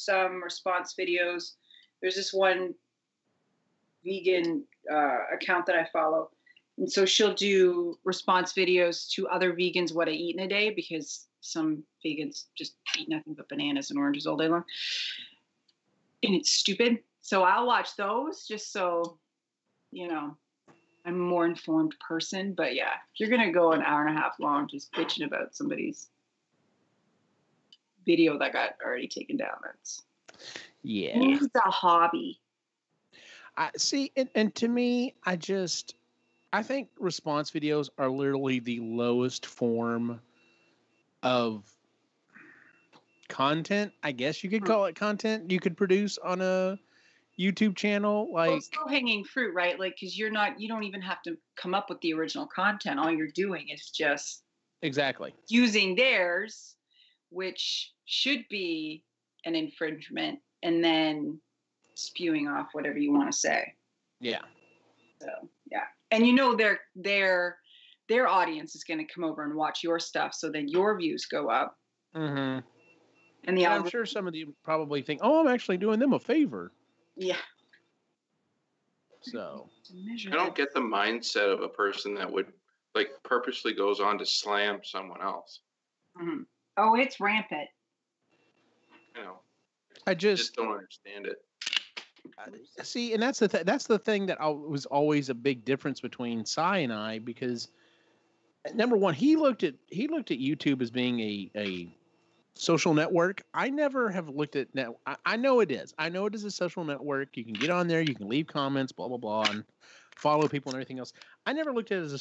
some response videos. There's this one vegan account that I follow. And so she'll do response videos to other vegans what I eat in a day, because some vegans just eat nothing but bananas and oranges all day long. And it's stupid. So I'll watch those just so, you know, I'm a more informed person. But yeah, if you're going to go an hour and a half long just bitching about somebody's video that got already taken down, that's it's a hobby. See, and to me, I think response videos are literally the lowest form of content. I guess you could call it content you could produce on a YouTube channel. Like, well, it's low hanging fruit, right? Like, because you don't even have to come up with the original content. All you're doing is just exactly using theirs, which should be an infringement, and then spewing off whatever you want to say. Yeah. So yeah, and you know their audience is going to come over and watch your stuff, so then your views go up. Mm-hmm. And I'm sure some of you probably think, "Oh, I'm actually doing them a favor." Yeah. So I don't get the mindset of a person that would purposely goes on to slam someone else. Mm-hmm. Oh, it's rampant. You know, I just don't understand it. See, and that's the thing that was always a big difference between Cy and I, because number one, he looked at YouTube as being a social network. I never have looked at I know it is. I know it is a social network. You can get on there, you can leave comments, blah blah blah, and follow people and everything else. I never looked at it as a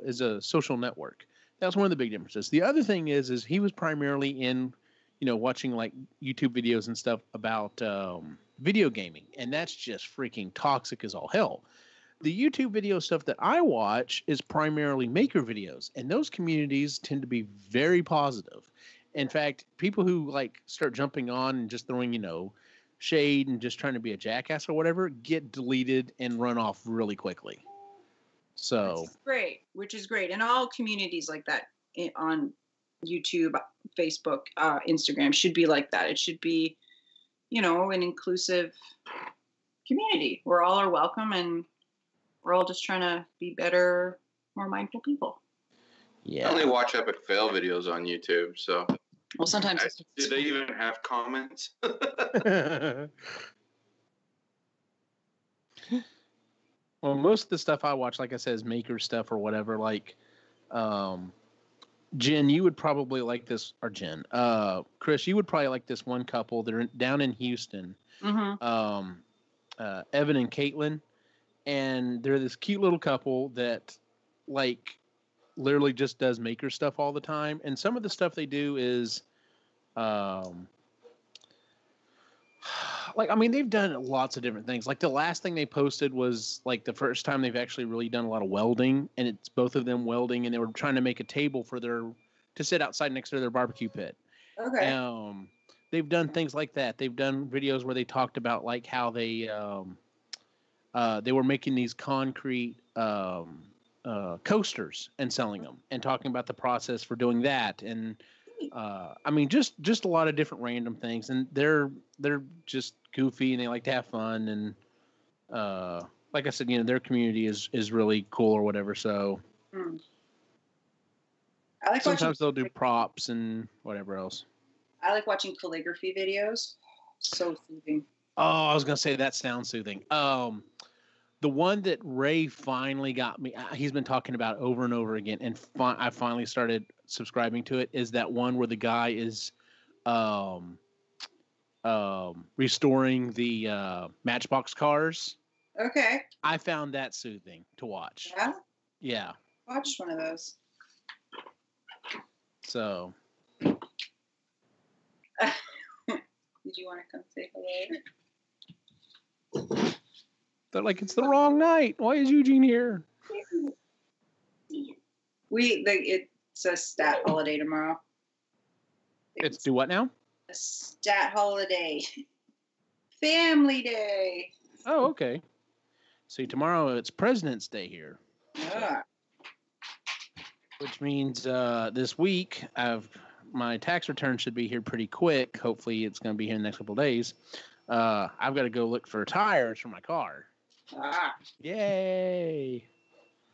as a social network. That's one of the big differences. The other thing is he was primarily in, watching like YouTube videos and stuff about video gaming, and that's just freaking toxic as all hell. The YouTube video stuff that I watch is primarily maker videos, and those communities tend to be very positive. In fact, people who start jumping on and just throwing, shade and just trying to be a jackass or whatever get deleted and run off really quickly. So which is great. And all communities like that on YouTube, Facebook, Instagram should be like that. It should be, an inclusive community where all are welcome and we're all just trying to be better, more mindful people. Yeah. I only watch epic fail videos on YouTube, so. Well, sometimes. Do they even have comments? Well, most of the stuff I watch, like I said, is maker stuff or whatever. Like, Jen, you would probably like this, or Jen, Chris, you would probably like this one couple. They're down in Houston. Mm-hmm. Evan and Caitlin, and they're this cute little couple that literally just does maker stuff all the time. And some of the stuff they do is, they've done lots of different things. Like the last thing they posted was the first time they've actually really done a lot of welding, and it's both of them welding, and they were trying to make a table to sit outside next to their barbecue pit. Okay. They've done things like that. They've done videos where they talked about how they were making these concrete coasters and selling them, and talking about the process for doing that. And just a lot of different random things, and they're just goofy and they like to have fun. And like I said, their community is really cool or whatever. So sometimes they'll do props and whatever else. I like watching calligraphy videos. So soothing. Oh, I was gonna say that sounds soothing. The one that Ray finally got me, he's been talking about over and over again, and I finally started subscribing to it, is that one where the guy is restoring the Matchbox cars. Okay. I found that soothing to watch. Yeah? Yeah. Watched one of those. So. Did you want to come say hello? They're like, it's the wrong night. Why is Eugene here? It's a stat holiday tomorrow. It's do what now? A stat holiday. Family Day. Oh, okay. See, tomorrow it's President's Day here. Yeah. Which means this week my tax return should be here pretty quick. Hopefully, it's going to be here in the next couple of days. I've got to go look for tires for my car. Ah. Yay!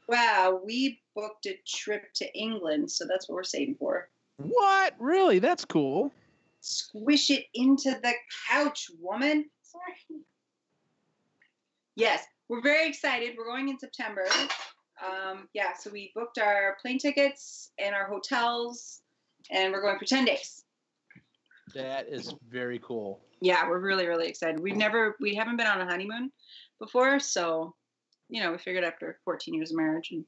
Wow, we booked a trip to England, so that's what we're saving for. What? Really? That's cool. Squish it into the couch, woman. Sorry. Yes, we're very excited. We're going in September. So we booked our plane tickets and our hotels, and we're going for 10 days. That is very cool. Yeah, we're really, really excited. We haven't been on a honeymoon before, so, we figured after 14 years of marriage and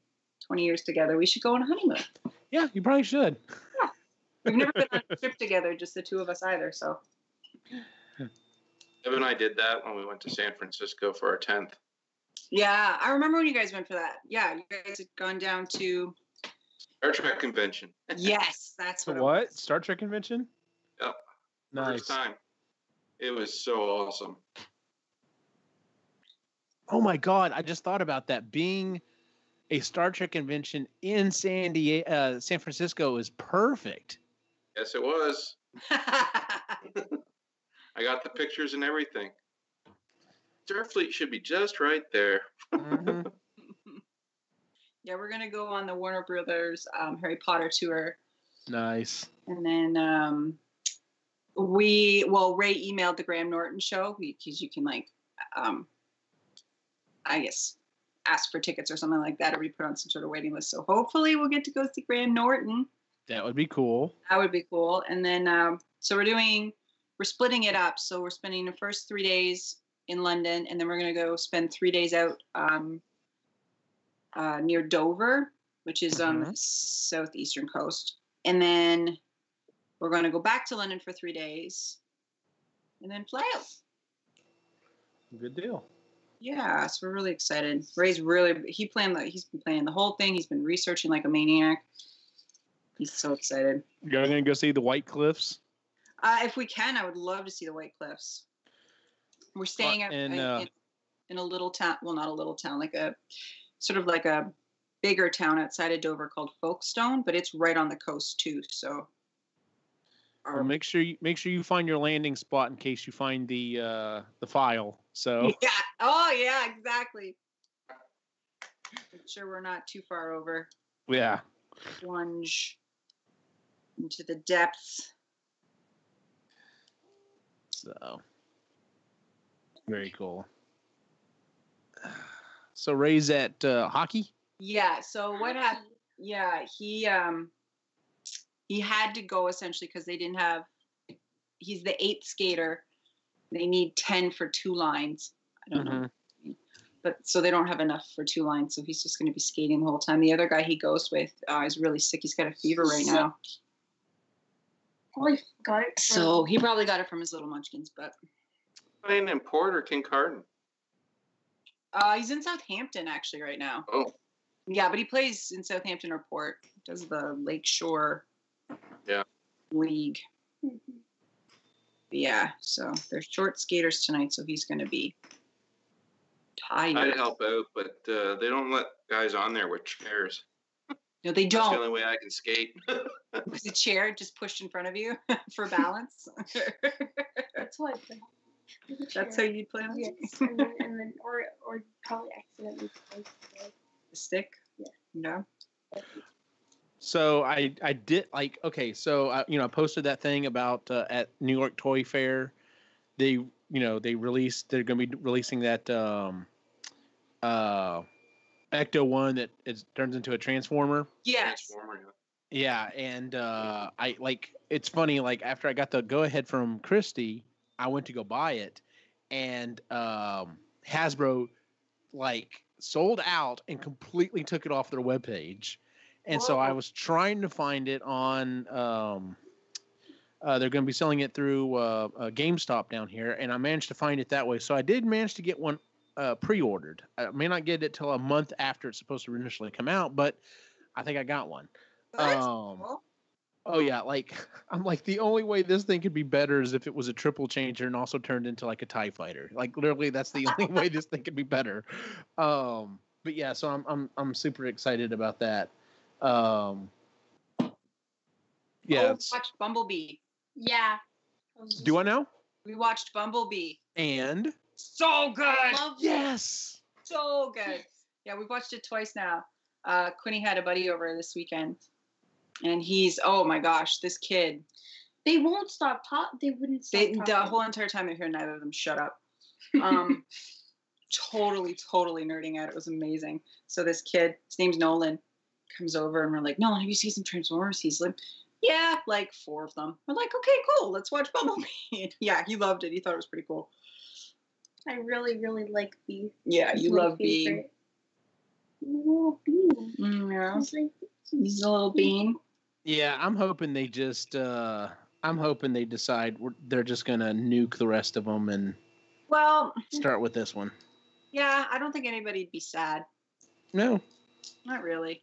20 years together, we should go on a honeymoon. Yeah, you probably should. Yeah. We've never been on a trip together, just the two of us either, so. Evan and I did that when we went to San Francisco for our 10th. Yeah, I remember when you guys went for that. Yeah, you guys had gone down to Star Trek convention. Yes, that's what. What? Star Trek convention? Yep. Nice. First time. It was so awesome. Oh my God! I just thought about that. Being a Star Trek convention in San Francisco is perfect. Yes, it was. I got the pictures and everything. Starfleet should be just right there. Mm-hmm. Yeah, we're going to go on the Warner Brothers Harry Potter tour. Nice. And then Ray emailed the Graham Norton show because you can I guess ask for tickets or something like that, or be put on some sort of waiting list. So hopefully we'll get to go see Graham Norton. That would be cool. That would be cool. And then so we're splitting it up. So we're spending the first 3 days in London, and then we're going to go spend 3 days out near Dover, which is on the southeastern coast. And then we're going to go back to London for 3 days and then fly out. Good deal. Yeah, so we're really excited. Ray's he's been planning the whole thing. He's been researching like a maniac. He's so excited. You're going to go see the White Cliffs? If we can, I would love to see the White Cliffs. We're staying in a little town. Well, not a little town, like a sort of like a bigger town outside of Dover called Folkestone, but it's right on the coast too. So, well, make sure you find your landing spot in case you find the file. So yeah. Oh yeah, exactly. Make sure we're not too far over. Yeah. Plunge into the depths. So very cool. So Ray's at hockey? Yeah. So what happened? Yeah, he had to go essentially because they didn't have. He's the 8th skater. They need 10 for 2 lines. I don't know. But so they don't have enough for 2 lines. So he's just going to be skating the whole time. The other guy he goes with is really sick. He's got a fever right now. Probably got it. So he probably got it from his little munchkins, but. Playing in Port or Kincardine? He's in Southampton actually right now. Oh. Yeah, but he plays in Southampton or Port. Does the Lakeshore League. Yeah, so they're short skaters tonight, so he's going to be tired. I'd help out, but they don't let guys on there with chairs. No, they don't. That's the only way I can skate. With a chair just pushed in front of you for balance. That's what. That's how you'd play on it? Yes, and then or probably accidentally play the stick. Yeah. No. So I did okay. So I posted that thing about at New York Toy Fair. They're going to be releasing that Ecto one that turns into a transformer. Yes. Transformer, yeah, and it's funny. Like after I got the go ahead from Christy, I went to go buy it, and Hasbro sold out and completely took it off their webpage. And so I was trying to find it on. They're going to be selling it through GameStop down here, and I managed to find it that way. So I did manage to get one pre-ordered. I may not get it till a month after it's supposed to initially come out, but I think I got one. Cool. Oh yeah, I'm the only way this thing could be better is if it was a triple changer and also turned into a TIE fighter. Literally, that's the only way this thing could be better. But yeah, so I'm super excited about that. Yeah. We watched Bumblebee. Yeah. Do I know? We watched Bumblebee. And So good. yes. So good. Yeah, we've watched it twice now. Quinny had a buddy over this weekend, and he's, oh my gosh, this kid. They won't stop talking. They wouldn't stop talking. The whole entire time they're here, neither of them shut up. Totally nerding out. It was amazing. So this kid, his name's Nolan, comes over and we're like, Nolan, have you seen some Transformers? He's like, yeah, like 4 of them. We're like, okay, cool. Let's watch Bumblebee. Yeah, he loved it. He thought it was pretty cool. I really, really like Bee. Yeah, you love Bee. Little bean. Yeah. He's a little bean. Yeah, I'm hoping they just. I'm hoping they decide they're just gonna nuke the rest of them and start with this one. Yeah, I don't think anybody'd be sad. No, not really.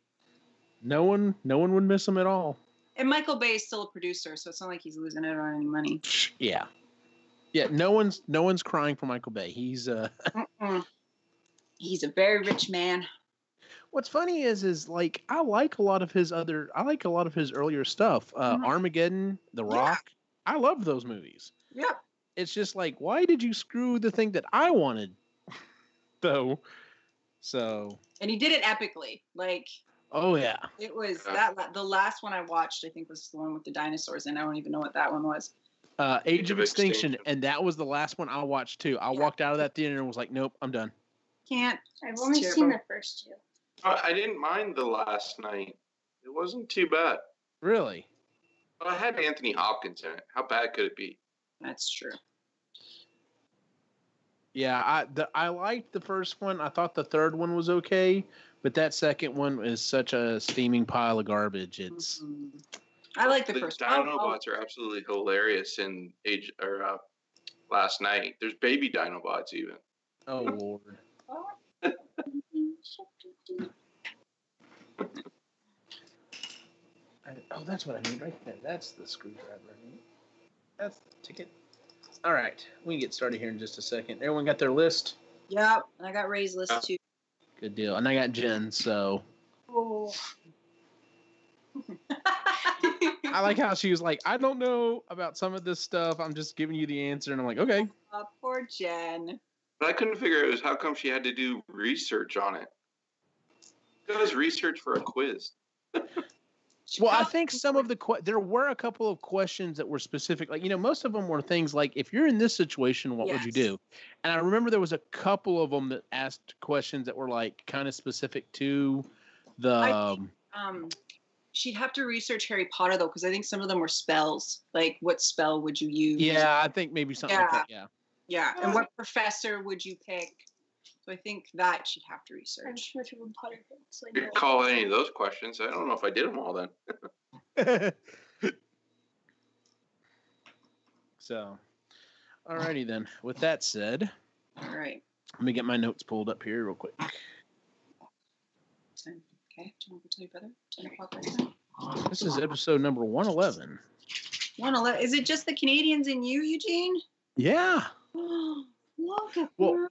No one would miss them at all. And Michael Bay is still a producer, so it's not like he's losing out on any money. Yeah. No one's crying for Michael Bay. He's he's a very rich man. What's funny is like I like a lot of his earlier stuff. Armageddon, The Rock. I love those movies. Yeah. It's just like, why did you screw the thing that I wanted? Though. So. And he did it epically. Like. Oh yeah. It was the last one I watched, I think, was the one with the dinosaurs, and I don't even know what that one was. Age of Extinction, and that was the last one I watched too. I walked out of that theater and was like, nope, I'm done. Can't. I've only seen the first 2. I didn't mind the last night. It wasn't too bad. Really? Well, I had Anthony Hopkins in it. How bad could it be? That's true. Yeah, I liked the first one. I thought the third one was okay, but that second one is such a steaming pile of garbage. It's. Mm-hmm. I like the first one. The Dinobots are absolutely hilarious in last night. There's baby Dinobots even. Oh Lord. That's what I need right there. That's the screwdriver I need. That's the ticket. All right, we can get started here in just a second. Everyone got their list? Yep, and I got Ray's list too. Good deal. And I got Jen, so. Oh. I like how she was like, I don't know about some of this stuff. I'm just giving you the answer. And I'm like, okay. Poor Jen. But I couldn't figure out how come she had to do research on it. It was research for a quiz. Well, I think some of there were a couple of questions that were specific. Like, most of them were things like, if you're in this situation, what would you do? And I remember there was a couple of them that asked questions that were like kind of specific to the. She'd have to research Harry Potter though, because I think some of them were spells. Like, what spell would you use? Yeah, I think maybe something like that. Yeah. Yeah, and what professor would you pick? So I think that she'd have to research. You could call any of those questions. I don't know if I did them all then. So, alrighty then. With that said, all right. Let me get my notes pulled up here real quick. Okay, do you want to tell your brother? 10 o'clock right now? This is episode number 111. 111. Is it just the Canadians and you, Eugene? Yeah. Look at that.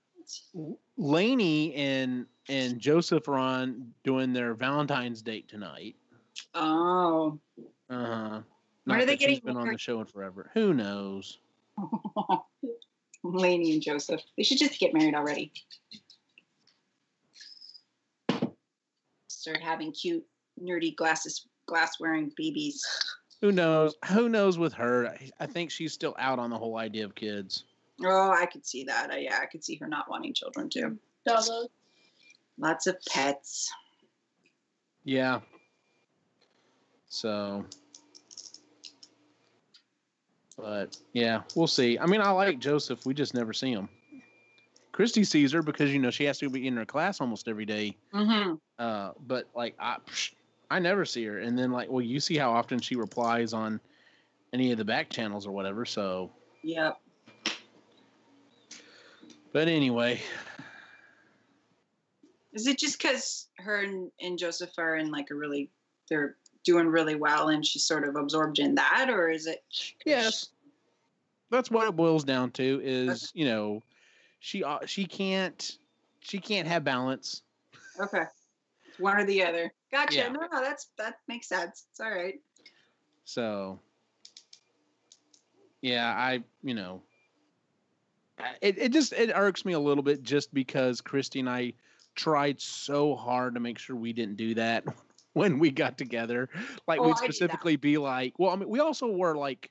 Lainey and Joseph are on doing their Valentine's date tonight. Oh. Uh-huh. When are they getting been on the show in forever. Who knows? Lainey and Joseph. They should just get married already. Start having cute, nerdy glass-wearing babies. Who knows? Who knows with her? I think she's still out on the whole idea of kids. Oh, I could see that. I could see her not wanting children too. Doggos. Lots of pets. Yeah. So. But, yeah, we'll see. I mean, I like Joseph. We just never see him. Christy sees her because, she has to be in her class almost every day. Mm-hmm. But, like, I never see her. And then, like, well, you see how often she replies on any of the back channels or whatever, so. Yep. But anyway. Is it just because her and Joseph are in, like, they're doing really well and she's sort of absorbed in that, or is it? Yes. That's what it boils down to is, she can't have balance. Okay. It's one or the other. Gotcha. Yeah. No, that makes sense. It's all right. So, yeah, it irks me a little bit just because Christy and I tried so hard to make sure we didn't do that when we got together. Like, Oh, we'd I do that. specifically be like, well, I mean, we also were like,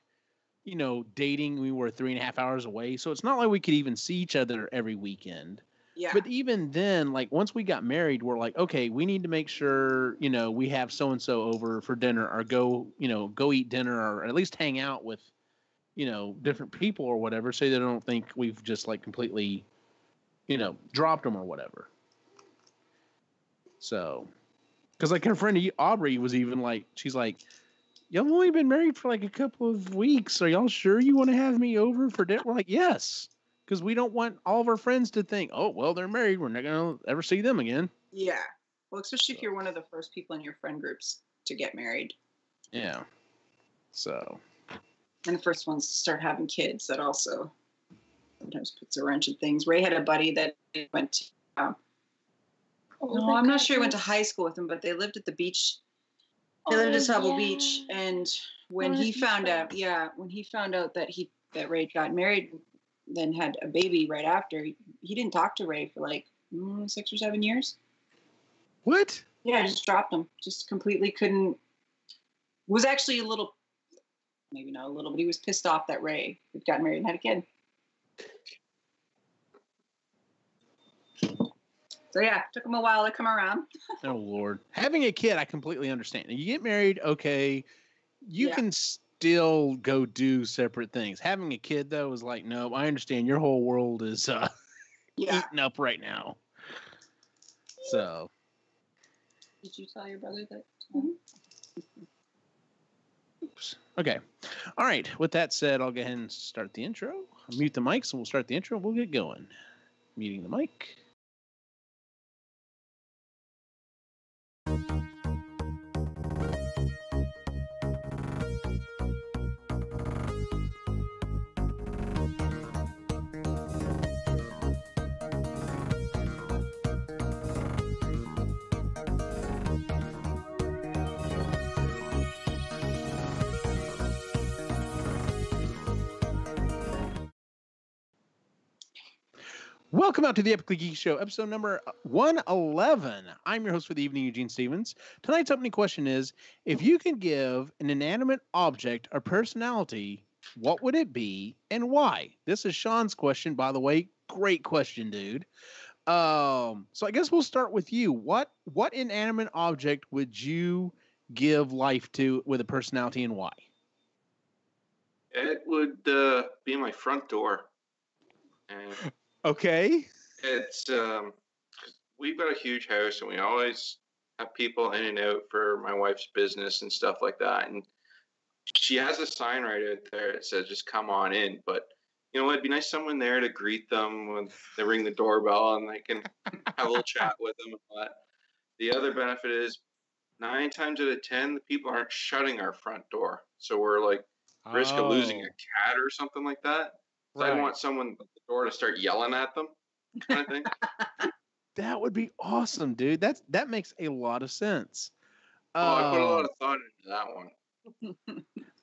dating. We were 3.5 hours away, so it's not like we could even see each other every weekend. Yeah. But even then, like, once we got married, we're like, okay, we need to make sure, we have so and so over for dinner, or go eat dinner, or at least hang out with, different people or whatever, so they don't think we've just like completely, dropped them or whatever. So, because like her friend Aubrey was even like, she's like, y'all have only been married for like a couple of weeks. Are y'all sure you want to have me over for dinner? We're like, yes, because we don't want all of our friends to think, oh, well, they're married, we're not going to ever see them again. Yeah. Well, especially if you're one of the first people in your friend groups to get married. Yeah. So. And the first ones to start having kids. That also sometimes puts a wrench in things. Ray had a buddy that went to, no, I'm not sure he went to high school with him, but they lived at the beach. They lived at Pebble Beach, and when he found out that Ray got married, then had a baby right after, he didn't talk to Ray for like 6 or 7 years. What? Yeah, just dropped him. Just completely couldn't. Was actually a little, maybe not a little, but he was pissed off that Ray had gotten married and had a kid. So yeah, took him a while to come around. Oh Lord, having a kid, I completely understand. You get married, okay, you can still go do separate things. Having a kid though is like, no, I understand. Your whole world is eaten up right now. So, did you tell your brother that? Oops. Okay. All right. With that said, I'll go ahead and start the intro. I'll mute the mics and we'll start the intro. We'll get going. Muting the mic. Welcome out to the Epically Geeky Show, episode number 111. I'm your host for the evening, Eugene Stevens. Tonight's opening question is, if you could give an inanimate object a personality, what would it be and why? This is Sean's question, by the way. Great question, dude. So I guess we'll start with you. What inanimate object would you give life to with a personality and why? It would be my front door. And okay. It's we've got a huge house, and we always have people in and out for my wife's business and stuff like that. And she has a sign right out there that says, "Just come on in." But it'd be nice someone there to greet them when they ring the doorbell, and they can have a little chat with them. But the other benefit is 9 times out of 10, the people aren't shutting our front door, so we're like risk of losing a cat or something like that. So I don't want someone at the door to start yelling at them, kind of thing. That would be awesome, dude. That makes a lot of sense. I put a lot of thought into that one.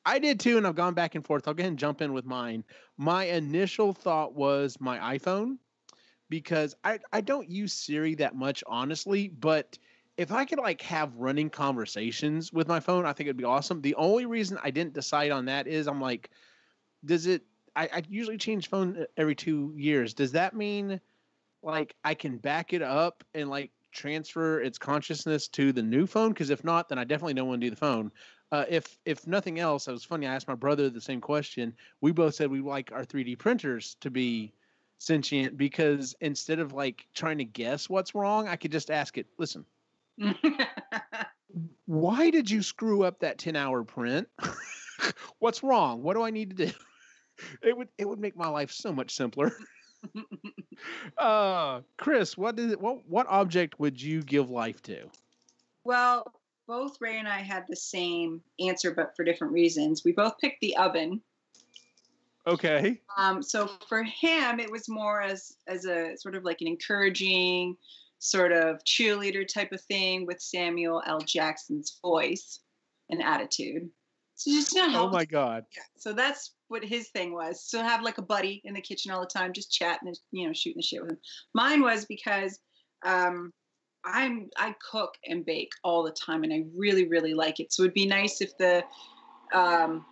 I did too, and I've gone back and forth. I'll go ahead and jump in with mine. My initial thought was my iPhone, because I don't use Siri that much, honestly, but if I could like have running conversations with my phone, I think it'd be awesome. The only reason I didn't decide on that is I'm like, I usually change phone every 2 years. Does that mean like I can back it up and like transfer its consciousness to the new phone? Because if not, then I definitely don't want to do the phone. If nothing else, it was funny. I asked my brother the same question. We both said we like our 3D printers to be sentient, because instead of like trying to guess what's wrong, I could just ask it, listen, why did you screw up that 10-hour print? What's wrong? What do I need to do? It would make my life so much simpler. Chris, what object would you give life to? Well, both Ray and I had the same answer, but for different reasons. We both picked the oven. Okay. So for him, it was more as a sort of like an encouraging sort of cheerleader type of thing with Samuel L. Jackson's voice and attitude. So just Oh my God. Yeah. So that's what his thing was. So have like a buddy in the kitchen all the time, just chatting and shooting the shit with him. Mine was because I cook and bake all the time, and I really, really like it. So it'd be nice if the oven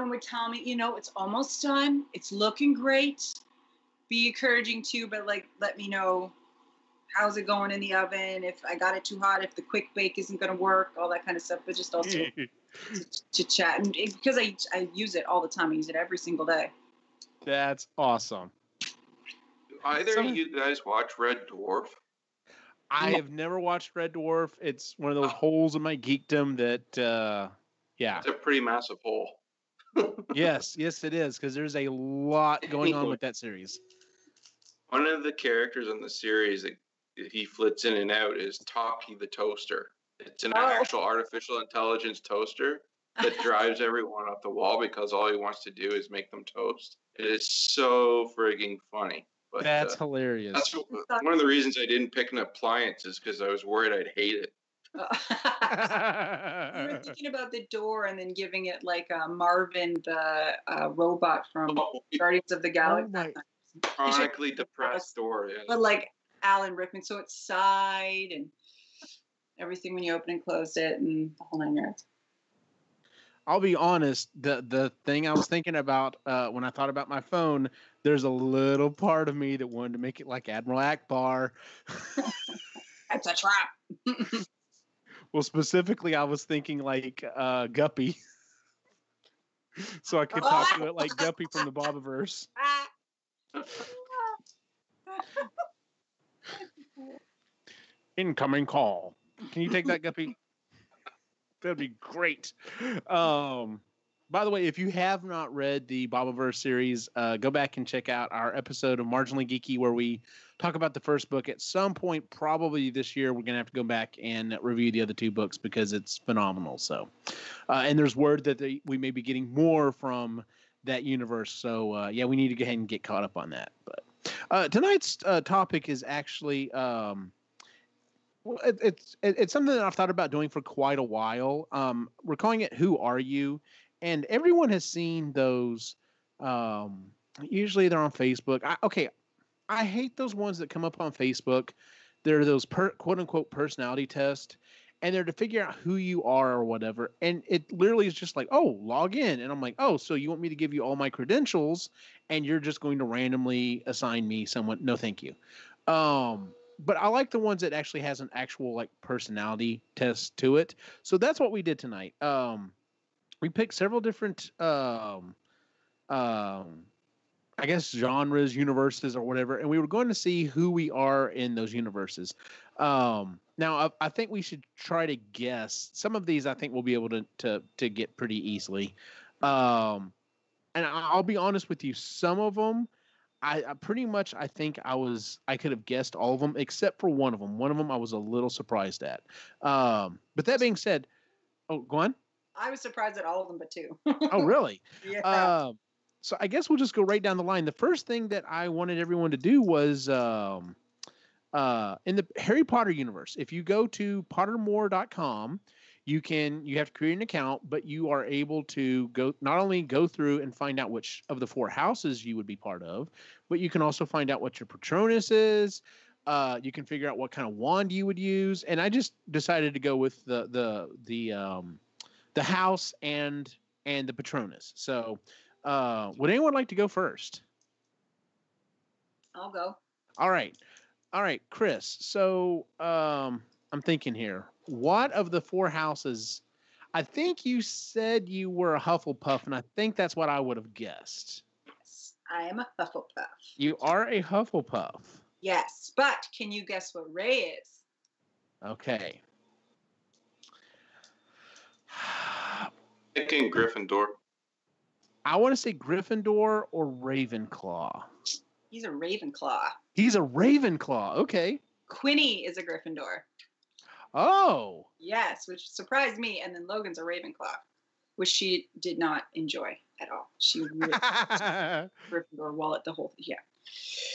would tell me, it's almost done. It's looking great. Be encouraging too, but like let me know how's it going in the oven, if I got it too hot, if the quick bake isn't going to work, all that kind of stuff. But just also to chat, and because I use it all the time. I use it every single day. That's awesome. Do either of you guys watch Red Dwarf? I have never watched Red Dwarf. It's one of those holes in my geekdom that, yeah. It's a pretty massive hole. Yes, it is, because there's a lot going on with that series. One of the characters in the series that he flits in and out is Talkie the Toaster. It's an actual artificial intelligence toaster that drives everyone off the wall because all he wants to do is make them toast. It is so frigging funny. But that's hilarious. That's one of the reasons I didn't pick an appliance is because I was worried I'd hate it. You were thinking about the door and then giving it like Marvin, the robot from Guardians of the Galaxy. Chronically depressed door, yeah. But like Alan Rickman, so it sighed and everything when you open and closed it and the whole 9 yards. I'll be honest, the thing I was thinking about when I thought about my phone, there's a little part of me that wanted to make it like Admiral Akbar. That's a trap. Well, specifically, I was thinking like Guppy. So I could talk to it like Guppy from the Bobiverse. Incoming call. Can you take that, Guppy? That'd be great. By the way, if you have not read the Bobiverse series, go back and check out our episode of Marginally Geeky where we talk about the first book. At some point, probably this year, we're going to have to go back and review the other two books because it's phenomenal. So, and there's word that we may be getting more from that universe. So, yeah, we need to go ahead and get caught up on that. But tonight's topic is actually it's something that I've thought about doing for quite a while. We're calling it "Who Are You?" And everyone has seen those. Usually they're on Facebook. I hate those ones that come up on Facebook. They're those quote unquote personality tests, and they're to figure out who you are or whatever. And it literally is just like, oh, log in. And I'm like, oh, so you want me to give you all my credentials and you're just going to randomly assign me someone? No, thank you. But I like the ones that actually has an actual like personality test to it. So that's what we did tonight. We picked several different, I guess, genres, universes, or whatever, and we were going to see who we are in those universes. Now, I think we should try to guess. Some of these I think we'll be able to get pretty easily. And I'll be honest with you, some of them, I pretty much, I think I could have guessed all of them except for one of them. One of them I was a little surprised at. But that being said, oh, go on. I was surprised at all of them, but two. Oh, really? Yeah. So I guess we'll just go right down the line. The first thing that I wanted everyone to do was in the Harry Potter universe. If you go to pottermore.com, you have to create an account, but you are able to not only go through and find out which of the 4 houses you would be part of, but you can also find out what your Patronus is. You can figure out what kind of wand you would use, and I just decided to go with the house and the Patronus. So, would anyone like to go first? I'll go. All right, Chris. So, I'm thinking here. What of the 4 houses? I think you said you were a Hufflepuff, and I think that's what I would have guessed. Yes, I am a Hufflepuff. You are a Hufflepuff. Yes, but can you guess what Ray is? Okay. Thinking Gryffindor. I want to say Gryffindor or Ravenclaw. He's a Ravenclaw. He's a Ravenclaw. Okay. Quinny is a Gryffindor. Oh. Yes, which surprised me. And then Logan's a Ravenclaw, which she did not enjoy at all. She really Gryffindor wallet, the whole thing. Yeah.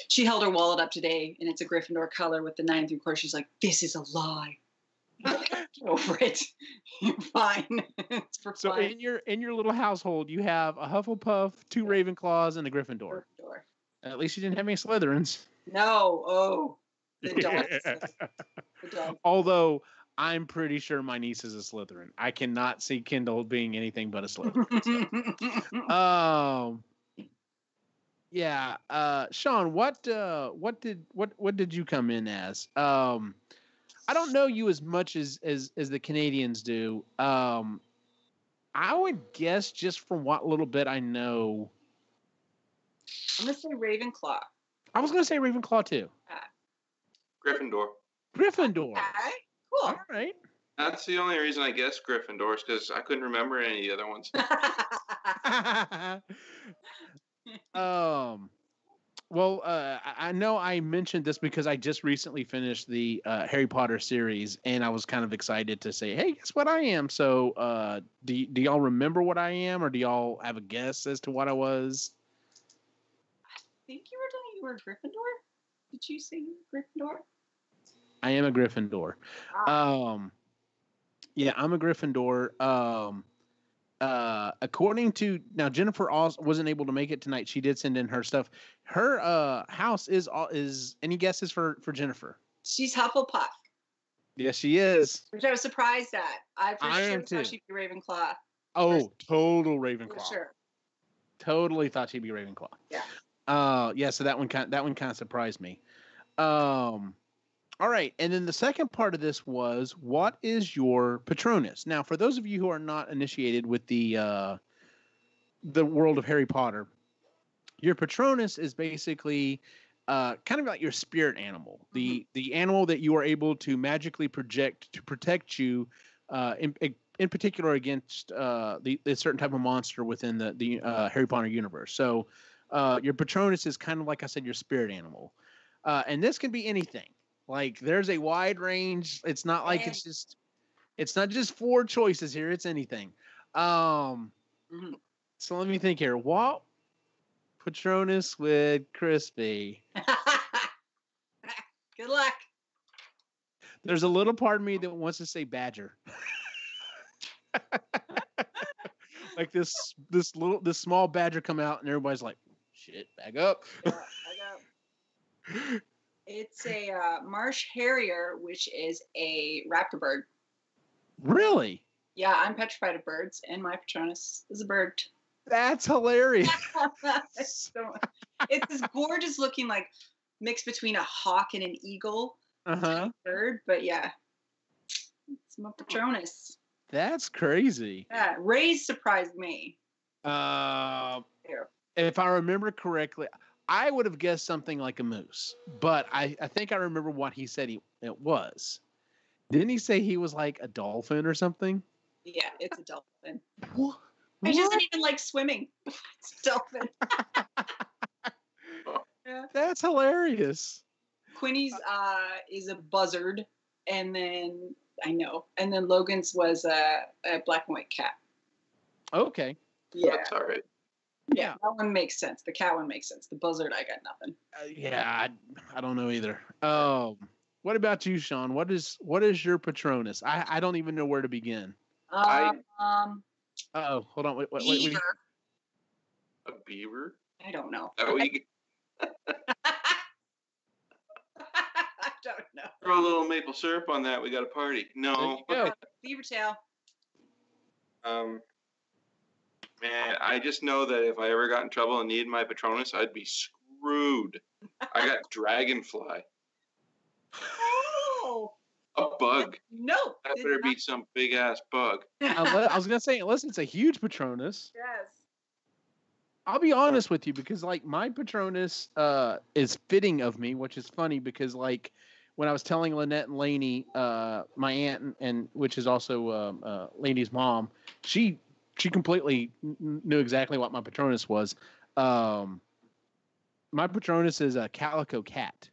She held her wallet up today, and it's a Gryffindor color with the 9 3/4. She's like, "This is a lie." Get over it. You're fine. It's for So fun. in your little household, you have a Hufflepuff, 2 Ravenclaws, and a Gryffindor. Gryffindor. At least you didn't have any Slytherins. No. Oh. The dogs. The dog. Although I'm pretty sure my niece is a Slytherin. I cannot see Kendall being anything but a Slytherin. Yeah. Sean, what did you come in as? I don't know you as much as the Canadians do. I would guess just from what little bit I know. I'm gonna say Ravenclaw. I was gonna say Ravenclaw too. Gryffindor. Gryffindor. Okay. Cool. All right. That's the only reason I guess Gryffindor is because I couldn't remember any of the other ones. Well, I know I mentioned this because I just recently finished the Harry Potter series, and I was kind of excited to say, "Hey, guess what I am?" So, do y'all remember what I am, or do y'all have a guess as to what I was? I think you were telling you were Gryffindor. Did you say you were Gryffindor? I am a Gryffindor. Yeah, I'm a Gryffindor. According to now, Jennifer also wasn't able to make it tonight. She did send in her stuff. Her house is any guesses for Jennifer? She's Hufflepuff, Yes, she is. which I was surprised at. I am thought too. she'd be Ravenclaw. Oh, total For Ravenclaw. sure. Totally thought she'd be Ravenclaw. Yeah. Yeah. So that one kind of surprised me. All right, and then the second part of this was, what is your Patronus? Now, for those of you who are not initiated with the world of Harry Potter, your Patronus is basically kind of like your spirit animal, the animal that you are able to magically project to protect you, in particular against the certain type of monster within the Harry Potter universe. So, your Patronus is kind of like I said, your spirit animal, and this can be anything. Like, there's a wide range. It's not like it's not just 4 choices here. It's anything. So let me think here. What Patronus would Chris be? Good luck. There's a little part of me that wants to say Badger. Like this small badger come out and everybody's like, shit, back up. Yeah, I got. It's a marsh harrier, which is a raptor bird. Really? Yeah, I'm petrified of birds, and my Patronus is a bird. That's hilarious. It's this gorgeous looking, like, mix between a hawk and an eagle bird. But yeah, it's my Patronus. That's crazy. Yeah, Ray's surprised me. If I remember correctly, I would have guessed something like a moose, but I think I remember what he said it was. Didn't he say he was like a dolphin or something? Yeah, it's a dolphin. What? He doesn't even like swimming. It's a dolphin. Yeah. That's hilarious. Quinny's is a buzzard, and then Logan's was a black and white cat. Okay. Yeah. That's all right. Yeah, that one makes sense. The cat one makes sense. The buzzard, I got nothing. Yeah, I don't know either. What about you, Sean? What is your Patronus? I don't even know where to begin. Hold on. Wait. Beaver. A beaver? I don't know. That we I don't know. throw a little maple syrup on that. We got a party. No. Go. Beaver tail. Man, I just know that if I ever got in trouble and needed my Patronus, I'd be screwed. I got dragonfly. Oh. A bug. No. That better be some big ass bug. I was gonna say, unless it's a huge Patronus. Yes. I'll be honest with you, because like my Patronus is fitting of me, which is funny because like when I was telling Lynette and Lainey, my aunt and which is also Lainey's mom, she completely knew exactly what my Patronus was. My Patronus is a calico cat,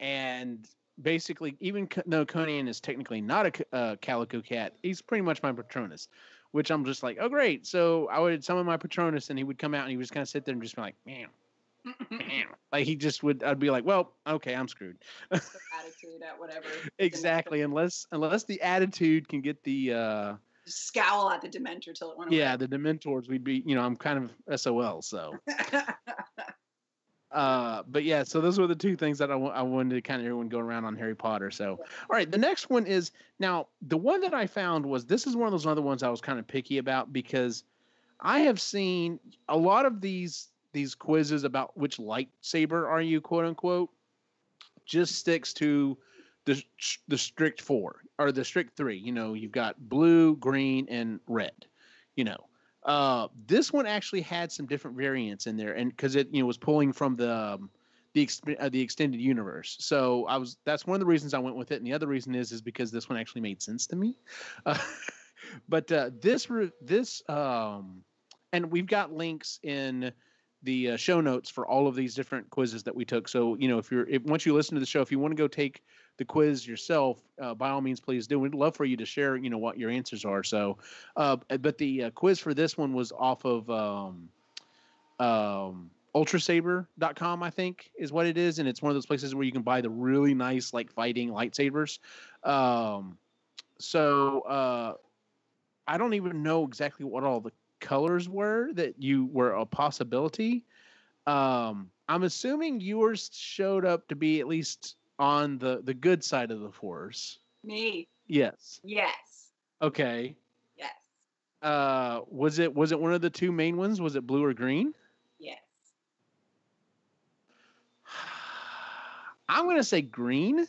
and basically, even though Conan is technically not a calico cat, he's pretty much my Patronus. Which I'm just like, oh great. So I would summon my Patronus, and he would come out, and he would just kind of sit there and just be like, man. Like he just would. I'd be like, well, okay, I'm screwed. Attitude. attitude at whatever. Exactly, unless the attitude can get the scowl at the Dementor till it went away. yeah, the Dementors, we'd be, I'm kind of SOL, so. But yeah, so those were the two things that I wanted to kind of everyone go around on Harry Potter. So, all right, the next one is, now the one that I found was, this is one of those other ones I was kind of picky about, because I have seen a lot of these quizzes about which lightsaber are you, quote unquote, just sticks to the strict 4 or the strict 3. You've got blue, green, and red. This one actually had some different variants in there, and because it was pulling from the extended universe. So that's one of the reasons I went with it, and the other reason is because this one actually made sense to me. But this and we've got links in the show notes for all of these different quizzes that we took. So once you listen to the show, if you want to go take the quiz yourself, by all means, please do. We'd love for you to share, what your answers are. So, but the quiz for this one was off of ultrasaber.com, I think is what it is. And it's one of those places where you can buy the really nice, like, fighting lightsabers. So I don't even know exactly what all the colors were that were a possibility. I'm assuming yours showed up to be at least on the good side of the Force. Me. Yes. Yes. Okay. Yes. Was it one of the two main ones? Was it blue or green? Yes. I'm going to say green.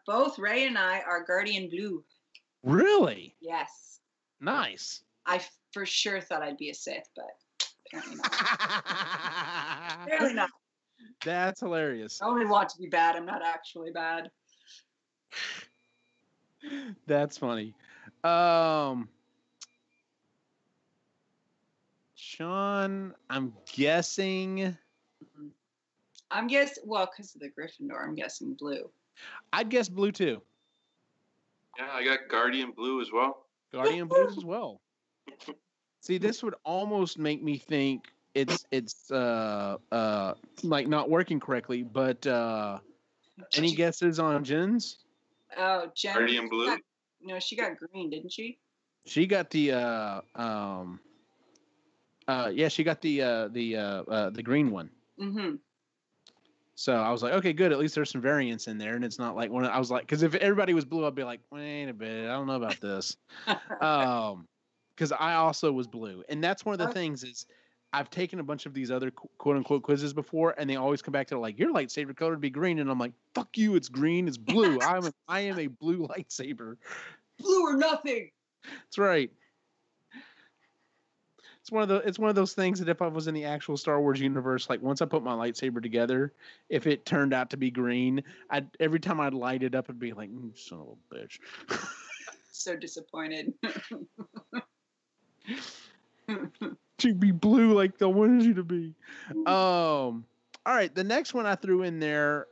Both Ray and I are Guardian Blue. Really? Yes. Nice. I for sure thought I'd be a Sith, but apparently not. Apparently not. That's hilarious. I only want to be bad. I'm not actually bad. That's funny. Sean, I'm guessing. Well, because of the Gryffindor, I'm guessing blue. I'd guess blue too. Yeah, I got Guardian Blue as well. Guardian Blue as well. See, this would almost make me think it's like not working correctly, but any guesses on Jen's? Oh, Jen. Guardian Blue? She got green, didn't she? She got the she got the green one. Mm-hmm. So I was like, okay, good. At least there's some variance in there, and it's not like when I was like, because if everybody was blue, I'd be like, wait a bit, I don't know about this. Because I also was blue, and that's one of the things is I've taken a bunch of these other quote unquote quizzes before, and they always come back to like, your lightsaber color would be green, and I'm like, fuck you, it's green, it's blue. I am a blue lightsaber. Blue or nothing. That's right. It's one of those things that if I was in the actual Star Wars universe, like once I put my lightsaber together, if it turned out to be green, every time I'd light it up, it'd be like, son of a bitch. So disappointed. To be blue like I wanted you to be. All right, the next one I threw in there,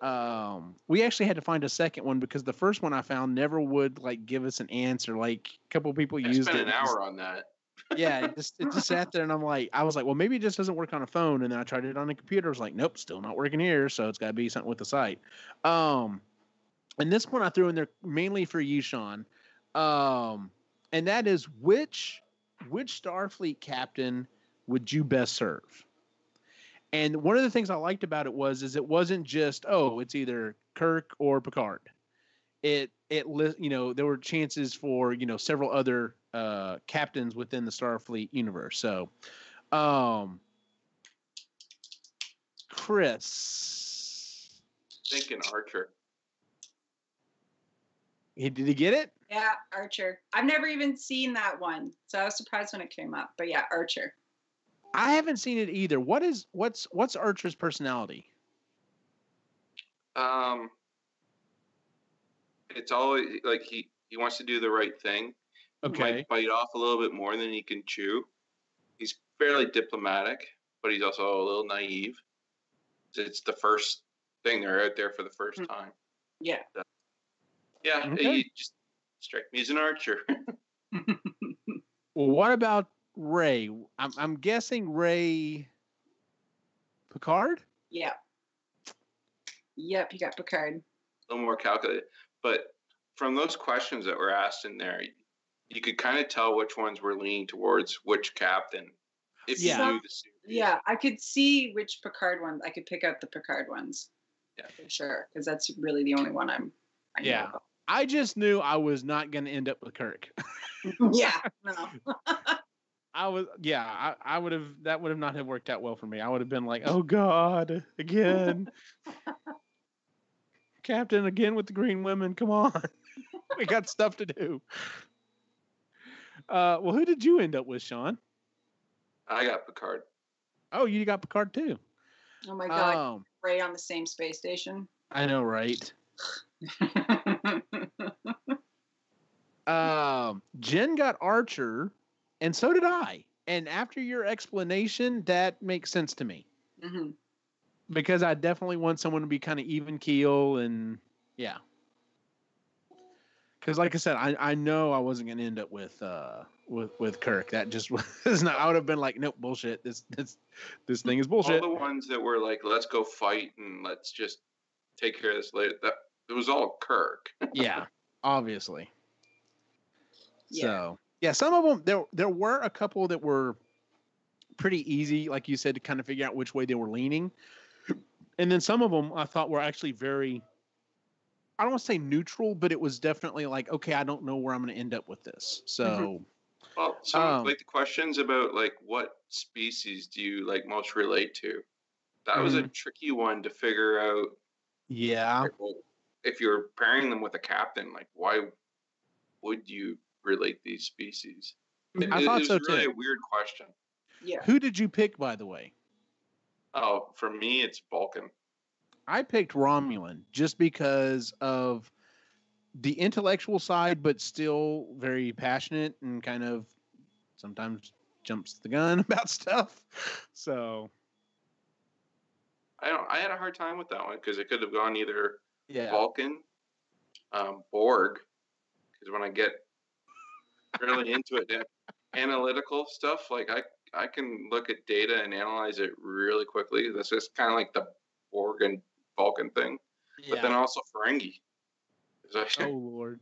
we actually had to find a second one because the first one I found never would like give us an answer. Like a couple of people used it. I spent an hour on that. Yeah, it just sat there, and I was like, well, maybe it just doesn't work on a phone. And then I tried it on a computer. I was like, nope, still not working here. So it's got to be something with the site. And this one I threw in there mainly for you, Sean. And that is which Starfleet captain would you best serve? And one of the things I liked about it it wasn't just, it's either Kirk or Picard. There were chances for, several other captains within the Starfleet universe. So, Chris. Thinking Archer. Did he get it? Yeah, Archer. I've never even seen that one, so I was surprised when it came up. But yeah, Archer. I haven't seen it either. What's Archer's personality? It's always like he wants to do the right thing. Okay. He might bite off a little bit more than he can chew. He's fairly diplomatic, but he's also a little naive. It's the first thing, they're out there for the first time. Yeah. Yeah, okay. You just strike me as an archer. Well, what about Ray? I'm guessing Ray Picard? Yeah. Yep, you got Picard. a little more calculated. But from those questions that were asked in there, you could kind of tell which ones were leaning towards which captain. If you knew the series. Yeah, I could see which Picard ones. I could pick out the Picard ones. Yeah, for sure, because that's really the only one I know about. I just knew I was not going to end up with Kirk. Yeah, no. I would have, that would have not have worked out well for me. I would have been like, oh God, again. Captain again with the green women. Come on. We got stuff to do. Well, who did you end up with, Sean? I got Picard. Oh, you got Picard too. Oh my God. Right on the same space station. I know, right? Jen got Archer, and so did I. And after your explanation, that makes sense to me. Mm-hmm. Because I definitely want someone to be kind of even keel, and yeah. Because, like I said, I know I wasn't going to end up with Kirk. That just was not. I would have been like, nope, bullshit. This thing is bullshit. All the ones that were like, let's go fight and let's just take care of this later. It was all Kirk. Yeah, obviously. Yeah. So yeah, some of them there were a couple that were pretty easy, like you said, to kind of figure out which way they were leaning, and then some of them I thought were actually very. I don't want to say neutral, but it was definitely like, okay, I don't know where I'm going to end up with this. So, well, some like the questions about like what species do you like most relate to? That was a tricky one to figure out. Yeah. Like, well, if you're pairing them with a captain, like why would you relate these species? I thought so too. It was really too. A weird question. Yeah. Who did you pick, by the way? Oh, for me, it's Vulcan. I picked Romulan just because of the intellectual side, but still very passionate and kind of sometimes jumps the gun about stuff. So I had a hard time with that one because it could have gone either Vulcan, Borg, because when I get really into it, analytical stuff, like I can look at data and analyze it really quickly. That's just kind of like the Borg and Vulcan thing. Yeah. But then also Ferengi. Oh Lord,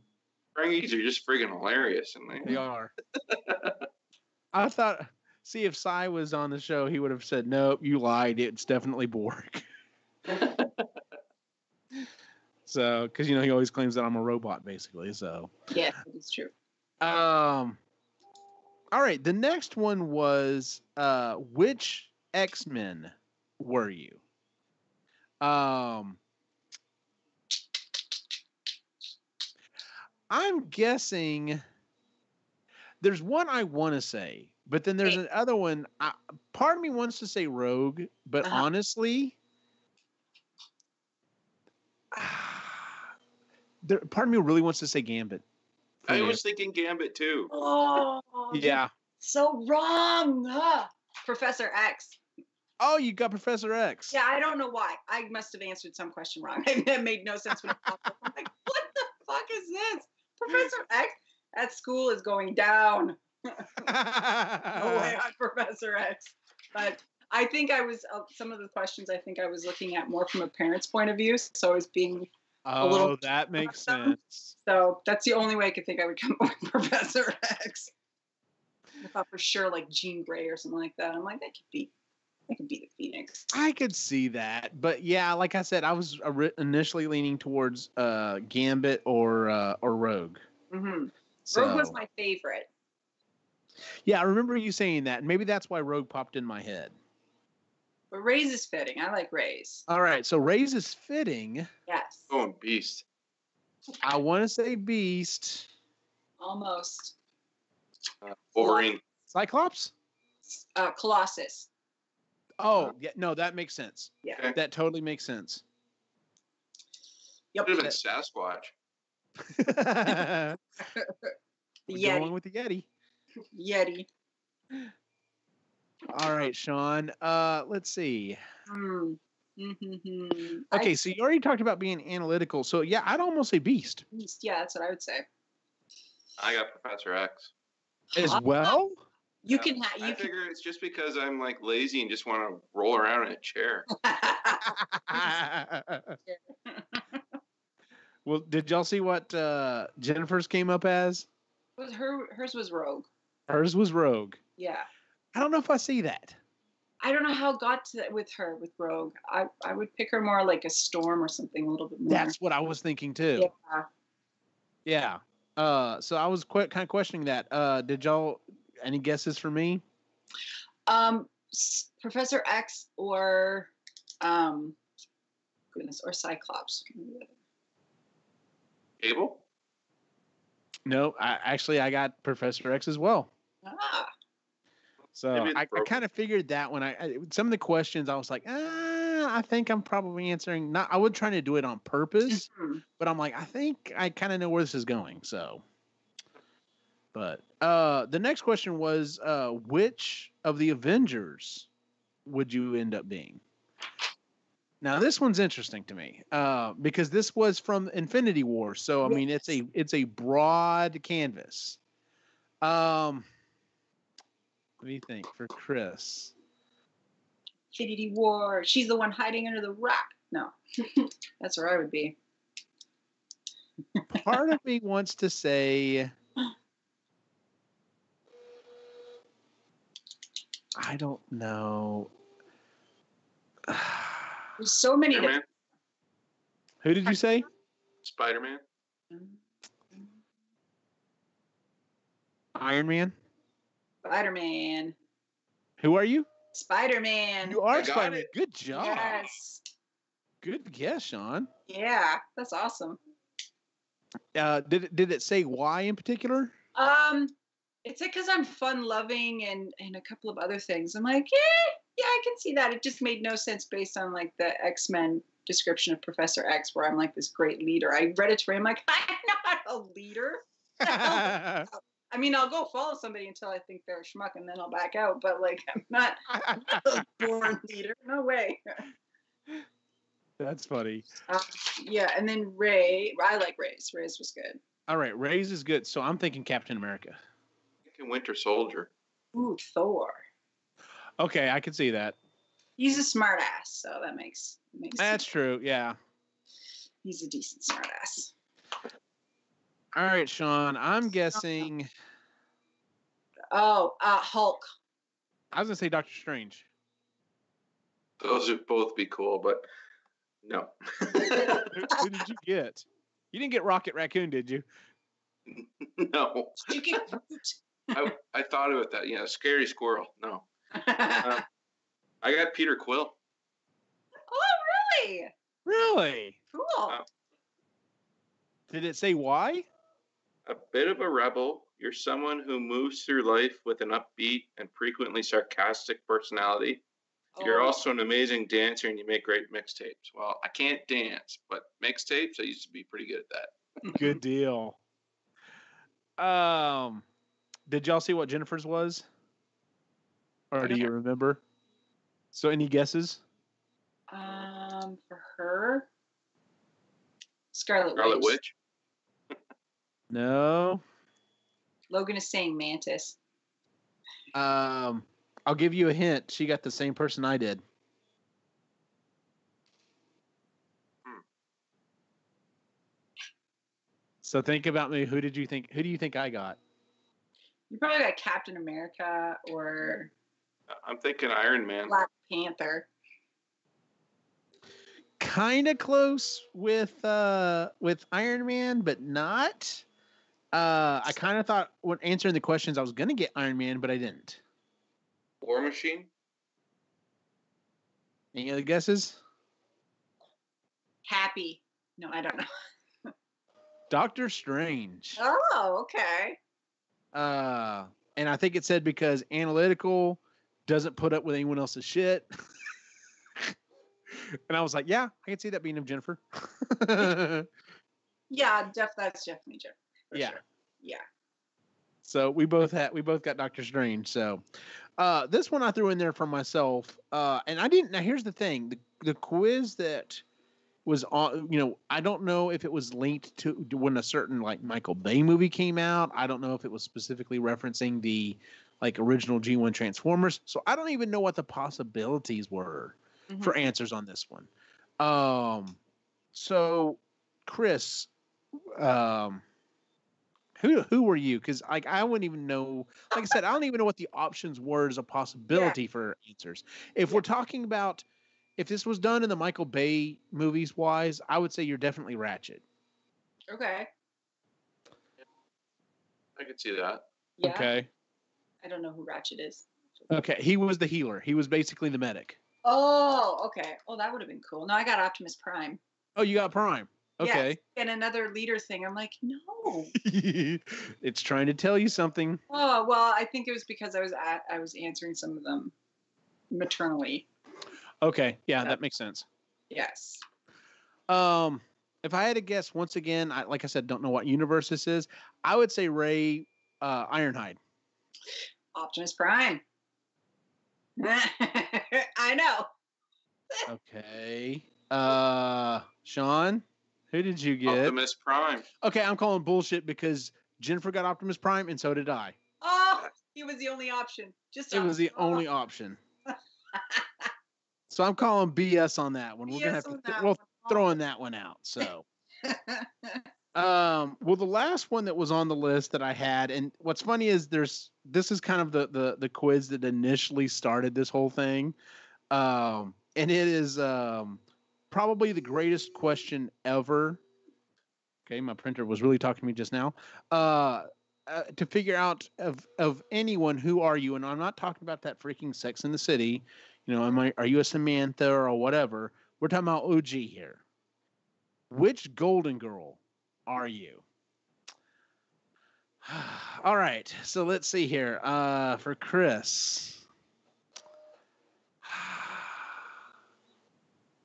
Ferengis are just friggin' hilarious, and they are. I thought, see, if Cy was on the show, he would have said, "Nope, you lied. It's definitely Borg." So, because he always claims that I'm a robot, basically. So yeah, it's true. All right, the next one was which X-Men were you? I'm guessing there's one I want to say, but then there's another one. Part of me wants to say Rogue, but honestly, part of me really wants to say Gambit. I was thinking Gambit too. Oh, yeah. So wrong. Professor X. Oh, you got Professor X. Yeah, I don't know why. I must have answered some question wrong. It made no sense when it popped up. I'm like, what the fuck is this? Professor X? That school is going down. No way on Professor X. But I think I was, some of the questions I think I was looking at more from a parent's point of view. So I was being a little... that makes sense. So that's the only way I could think I would come up with Professor X. I thought for sure like Jean Grey or something like that. I'm like, that could be the Phoenix. I could see that, but yeah, like I said, I was initially leaning towards Gambit or Rogue. Mm-hmm. So, Rogue was my favorite. Yeah, I remember you saying that. Maybe that's why Rogue popped in my head. But Rey's is fitting. I like Rey's. All right, so Rey's is fitting. Yes. Oh, Beast. I want to say Beast. Almost. Wolverine. Cyclops? Colossus. Oh, yeah, no, that makes sense. Yeah. Okay. That totally makes sense. Yep. Could have been Sasquatch. The Yeti. Going with the Yeti. Yeti. All right, Sean. Let's see. Mm-hmm. Okay, so you already talked about being analytical. So yeah, I'd almost say Beast. Beast, yeah, that's what I would say. I got Professor X. As well? You can I figure it's just because I'm like lazy and just want to roll around in a chair. Well, did y'all see what Jennifer's came up as? Hers was Rogue. Hers was Rogue. Yeah. I don't know if I see that. I don't know how it got to that with Rogue. I would pick her more like a Storm or something a little bit more. That's what I was thinking too. Yeah. Yeah. So I was kind of questioning that. Did y'all any guesses for me? Professor X or or Cyclops. Cable? No, I got Professor X as well. Ah. So I kind of figured that when some of the questions I was like, I think I'm probably answering. I wasn't trying to do it on purpose, but I'm like, I think I kind of know where this is going. So, but the next question was, which of the Avengers would you end up being? Now this one's interesting to me because this was from Infinity War, so I mean it's a broad canvas. What do you think for Chris? Infinity War. She's the one hiding under the rock. No, that's where I would be. Part of me wants to say, I don't know. There's so many. Who did you say? Spider-Man. Iron Man. Spider-Man. Who are you? Spider-Man. You are Spider-Man. Good job. Yes. Good guess, Sean. Yeah, that's awesome. Did it say why in particular? It's because I'm fun-loving and a couple of other things. I'm like, yeah, I can see that. It just made no sense based on like the X-Men description of Professor X, where I'm like this great leader. I read it to him, I'm like, I'm not a leader. I mean, I'll go follow somebody until I think they're a schmuck, and then I'll back out. But like, I'm not a born leader. No way. That's funny. Yeah, and then Ray. I like Ray's. Ray's was good. All right, Ray's is good. So I'm thinking Captain America. Winter Soldier. Ooh, Thor. Okay, I can see that. He's a smart ass, so that makes That's sense. true, yeah. He's a decent smart ass. All right, Sean, I'm guessing. Hulk. I was going to say Doctor Strange. Those would both be cool, but no. Who did you get? You didn't get Rocket Raccoon, did you? No. Did you get Groot? I thought about that. Yeah, scary squirrel. No. I got Peter Quill. Oh, really? Really? Cool. Did it say why? A bit of a rebel. You're someone who moves through life with an upbeat and frequently sarcastic personality. You're also an amazing dancer and you make great mixtapes. Well, I can't dance, but mixtapes, I used to be pretty good at that. Good deal. Did y'all see what Jennifer's was? Or do you remember? So any guesses? For her, Scarlet Witch. No. Logan is saying Mantis. I'll give you a hint. She got the same person I did. So think about me. Who do you think I got? You probably got Captain America or I'm thinking Iron Man. Black Panther. Kind of close with Iron Man, but not. I kind of thought when answering the questions I was going to get Iron Man, but I didn't. War Machine? Any other guesses? Happy. No, I don't know. Doctor Strange. Oh, okay. And I think it said because analytical, doesn't put up with anyone else's shit. And I was like, yeah, I can see that being of Jennifer. Yeah, that's definitely Jennifer. Yeah. Sure. Yeah. So we both got Doctor Strange. So this one I threw in there for myself. And I didn't. Now here's the thing: the quiz that was on. I don't know if it was linked to when a certain like Michael Bay movie came out. I don't know if it was specifically referencing the like original G1 Transformers. So I don't even know what the possibilities were for answers on this one. So Chris, Who were you? Because like I wouldn't even know. Like I said, I don't even know what the options were as a possibility for answers. If we're talking about if this was done in the Michael Bay movies wise, I would say you're definitely Ratchet. Okay. I could see that. Yeah. Okay. I don't know who Ratchet is. Okay. He was the healer. He was basically the medic. Oh, okay. Oh, that would have been cool. No, I got Optimus Prime. Oh, you got Prime. Okay. Yes. And another leader thing. I'm like, no. It's trying to tell you something. Oh, well, I think it was because I was answering some of them maternally. Okay. Yeah, that makes sense. Yes. If I had to guess, once again, like I said, don't know what universe this is. I would say Ray Ironhide. Optimus Prime. I know. Okay. Sean, who did you get? Optimus Prime. Okay, I'm calling bullshit because Jennifer got Optimus Prime and so did I. Oh, he was the only option. It was the only option. So I'm calling BS on that one. We're gonna have to throwing that one out. So, well, the last one that was on the list that I had, and what's funny is this is kind of the quiz that initially started this whole thing, and it is probably the greatest question ever. Okay, my printer was really talking to me just now. To figure out of anyone, who are you? And I'm not talking about that freaking Sex in the City. You know, are you a Samantha or whatever? We're talking about OG here. Which Golden Girl are you? All right, so let's see here. For Chris,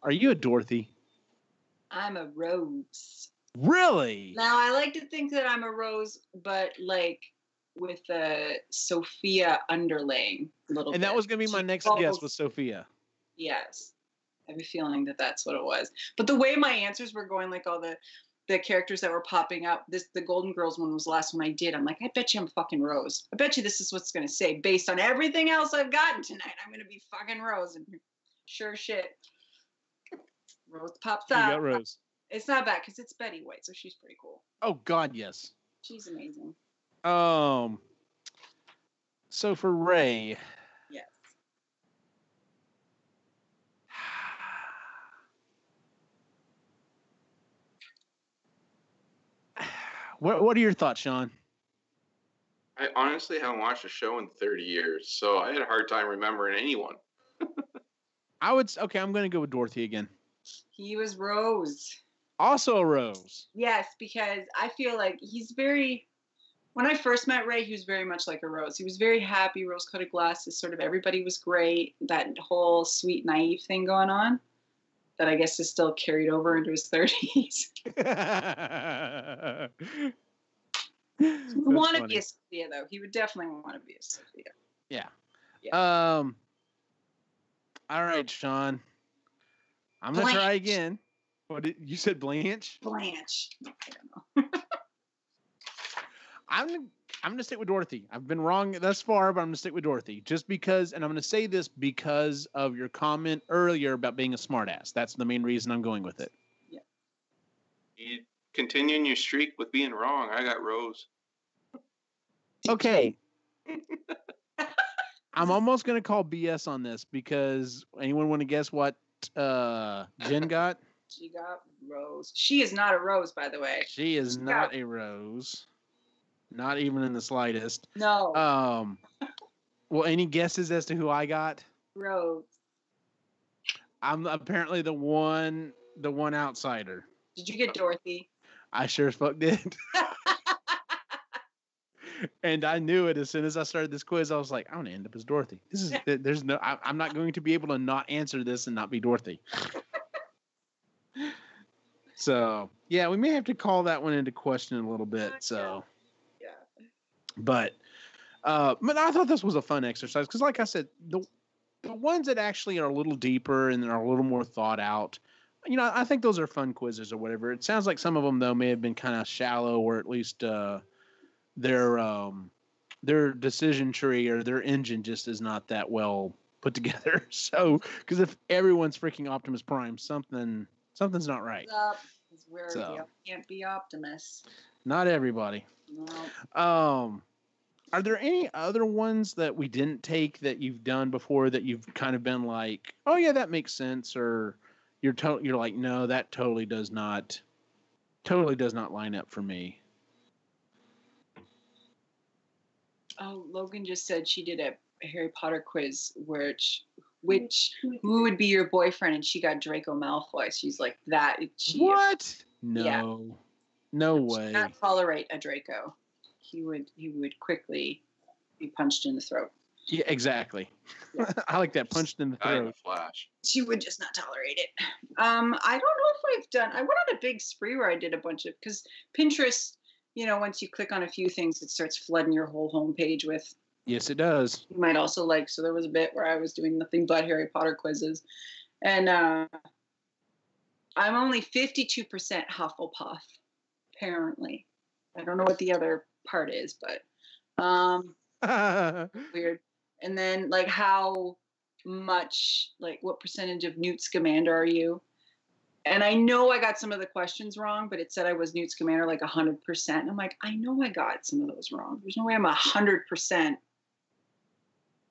are you a Dorothy? I'm a Rose. Really? Now, I like to think that I'm a Rose, but like with a Sophia underlaying a little bit. And that was going to be my next guess with Sophia. Yes. I have a feeling that that's what it was. But the way my answers were going, like all the characters that were popping up, the Golden Girls one was the last one I did. I'm like, I bet you I'm fucking Rose. I bet you this is what's going to say. Based on everything else I've gotten tonight, I'm going to be fucking Rose. And sure shit. Rose pops out. You got Rose. It's not bad because it's Betty White, so she's pretty cool. Oh, God, yes. She's amazing. So for Ray. Yes. What are your thoughts, Sean? I honestly haven't watched a show in 30 years, so I had a hard time remembering anyone. I'm going to go with Dorothy again. He was Rose. Also a Rose. Yes, because I feel like when I first met Ray, he was very much like a Rose. He was very happy, rose-colored glasses, sort of everybody was great, that whole sweet, naive thing going on that I guess is still carried over into his 30s. He would want to be a Sophia, though. He would definitely want to be a Sophia. Yeah. Yeah. All right, Sean. I'm going to try again. You said Blanche? Blanche. I don't know. I'm going to stick with Dorothy. I've been wrong thus far, but I'm going to stick with Dorothy. Just because, and I'm going to say this because of your comment earlier about being a smartass. That's the main reason I'm going with it. Yeah. You continuing your streak with being wrong. I got Rose. Okay. I'm almost going to call BS on this because anyone want to guess what Jen got? She got Rose. She is not a Rose, by the way. She is not a Rose. Not even in the slightest. No. Well, any guesses as to who I got? Rose. I'm apparently the one outsider. Did you get Dorothy? I sure as fuck did. And I knew it as soon as I started this quiz. I was like, I'm gonna end up as Dorothy. I'm not going to be able to not answer this and not be Dorothy. So yeah, we may have to call that one into question a little bit. So yeah. But I thought this was a fun exercise because, like I said, the ones that actually are a little deeper and are a little more thought out, you know, I think those are fun quizzes or whatever. It sounds like some of them though may have been kind of shallow, or at least their decision tree or their engine just is not that well put together. So, because if everyone's freaking Optimus Prime, something's not right. Where So. you can't be optimists. Not everybody. No. Are there any other ones that we didn't take that you've done before that you've kind of been like, oh yeah, that makes sense, or you're like, no, that totally does not line up for me? Oh, Logan just said she did a Harry Potter quiz who would be your boyfriend, and she got Draco Malfoy. She's like that. What? No. Yeah. No She way. could not tolerate a Draco. He would quickly be punched in the throat. Yeah, exactly. Yeah. I like that, punched in the throat. Flash. She would just not tolerate it. I don't know if I've done. I went on a big spree where I did a bunch of, because Pinterest, once you click on a few things, it starts flooding your whole homepage with. Yes, it does. You might also like. So there was a bit where I was doing nothing but Harry Potter quizzes, and I'm only 52% Hufflepuff. Apparently, I don't know what the other part is, but weird. And then like how much, like what percentage of Newt Scamander are you? And I know I got some of the questions wrong, but it said I was Newt Scamander like 100%. And I'm like, I know I got some of those wrong. There's no way I'm 100%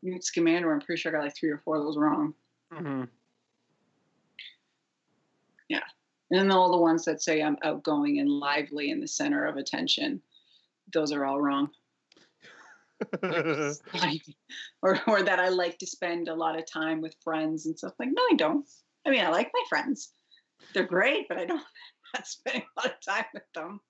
Newt Scamander. I'm pretty sure I got like 3 or 4 of those wrong. Mm-hmm. Yeah. And then all the ones that say I'm outgoing and lively and the center of attention, those are all wrong. or that I like to spend a lot of time with friends and stuff. Like, no, I don't. I mean, I like my friends. They're great, but I'm not spending a lot of time with them.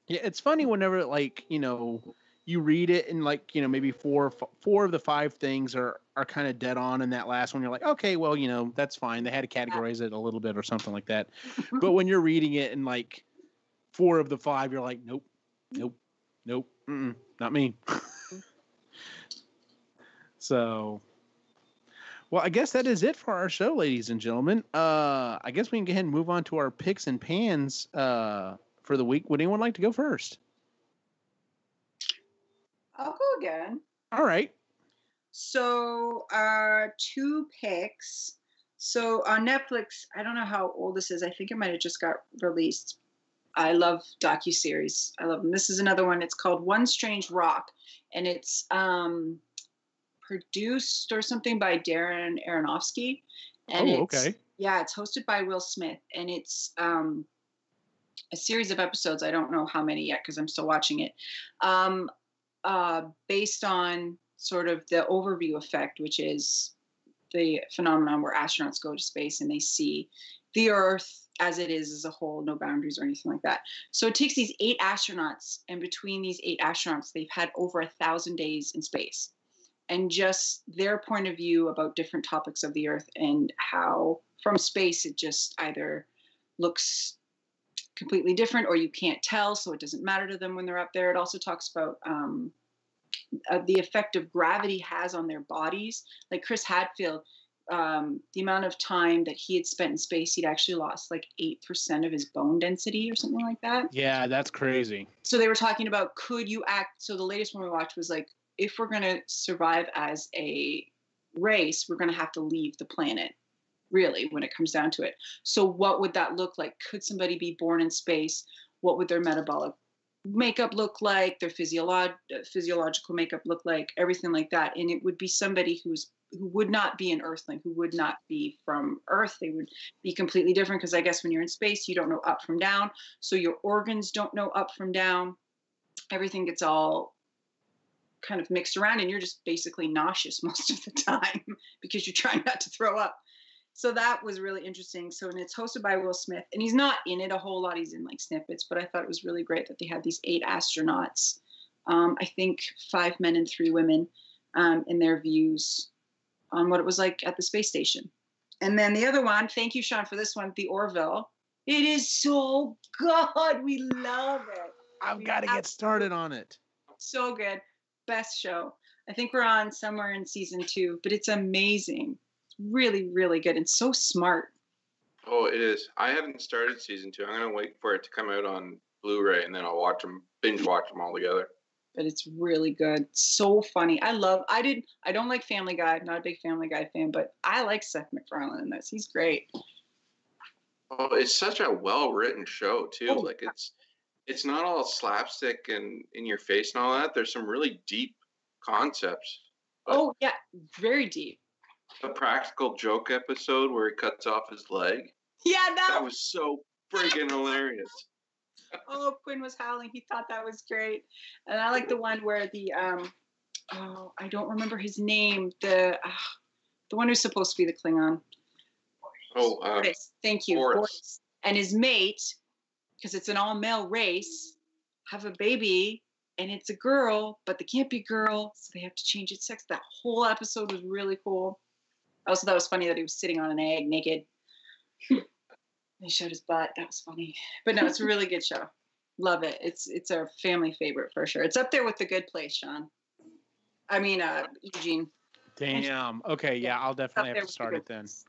Yeah, it's funny whenever, like, you read it and, like, maybe four of the 5 things are kind of dead on, and that last one you're like, okay, well, that's fine. They had to categorize it a little bit or something like that. But when you're reading it and, like, 4 of the 5, you're like, nope, not me. So, well, I guess that is it for our show, ladies and gentlemen. I guess we can go ahead and move on to our picks and pans for the week. Would anyone like to go first? I'll go again. All right. So, 2 picks. So on Netflix, I don't know how old this is. I think it might have just got released. I love docuseries. I love them. This is another one. It's called One Strange Rock, and it's produced or something by Darren Aronofsky. And okay. Yeah, it's hosted by Will Smith, and it's a series of episodes. I don't know how many yet because I'm still watching it. Based on sort of the overview effect, which is the phenomenon where astronauts go to space and they see the Earth as it is as a whole, no boundaries or anything like that. So it takes these 8 astronauts, and between these 8 astronauts, they've had over 1,000 days in space. And just their point of view about different topics of the Earth and how from space it just either looks completely different or you can't tell, so it doesn't matter to them when they're up there. It also talks about the effect of gravity has on their bodies. Like Chris Hadfield, the amount of time that he had spent in space, he'd actually lost like 8% of his bone density or something like that. Yeah, that's crazy. So they were talking about, could you act? So the latest one we watched was like, if we're going to survive as a race, we're going to have to leave the planet, really, when it comes down to it. So what would that look like? Could somebody be born in space? What would their metabolic makeup look like? Their physiological makeup look like? Everything like that. And it would be somebody who would not be an Earthling, who would not be from Earth. They would be completely different because I guess when you're in space, you don't know up from down. So your organs don't know up from down. Everything gets all kind of mixed around and you're just basically nauseous most of the time because you're trying not to throw up. So that was really interesting. So, and it's hosted by Will Smith, and he's not in it a whole lot. He's in like snippets, but I thought it was really great that they had these 8 astronauts. I think 5 men and 3 women, in their views on what it was like at the space station. And then the other one, thank you, Sean, for this one, The Orville. It is so good. We love it. I've got to get started on it. So good. Best show. I think we're on somewhere in season 2, but it's amazing. It's really, really good and so smart. Oh, it is. I haven't started season 2. I'm going to wait for it to come out on Blu-ray and then I'll binge watch them all together. But it's really good. So funny. I don't like Family Guy. I'm not a big Family Guy fan, but I like Seth MacFarlane in this. He's great. Oh, it's such a well-written show too. Oh, Like it's not all slapstick and in your face and all that. There's some really deep concepts. But oh yeah, very deep. the practical joke episode where he cuts off his leg, Yeah, that was so freaking hilarious. Oh, Quinn was howling. He thought that was great. And I like the one where the I don't remember his name. The one who's supposed to be the Klingon. Oh, Boris. Thank you. Boris. And his mate, because it's an all-male race, have a baby, and it's a girl, but they can't be girl, so they have to change its sex. That whole episode was really cool. Also, that was funny that he was sitting on an egg naked. He showed his butt. That was funny. But no, it's a really good show. Love it. It's a family favorite for sure. It's up there with The Good Place, Sean. I mean, Eugene. Damn. Okay, yeah, I'll definitely have to start it then. Place.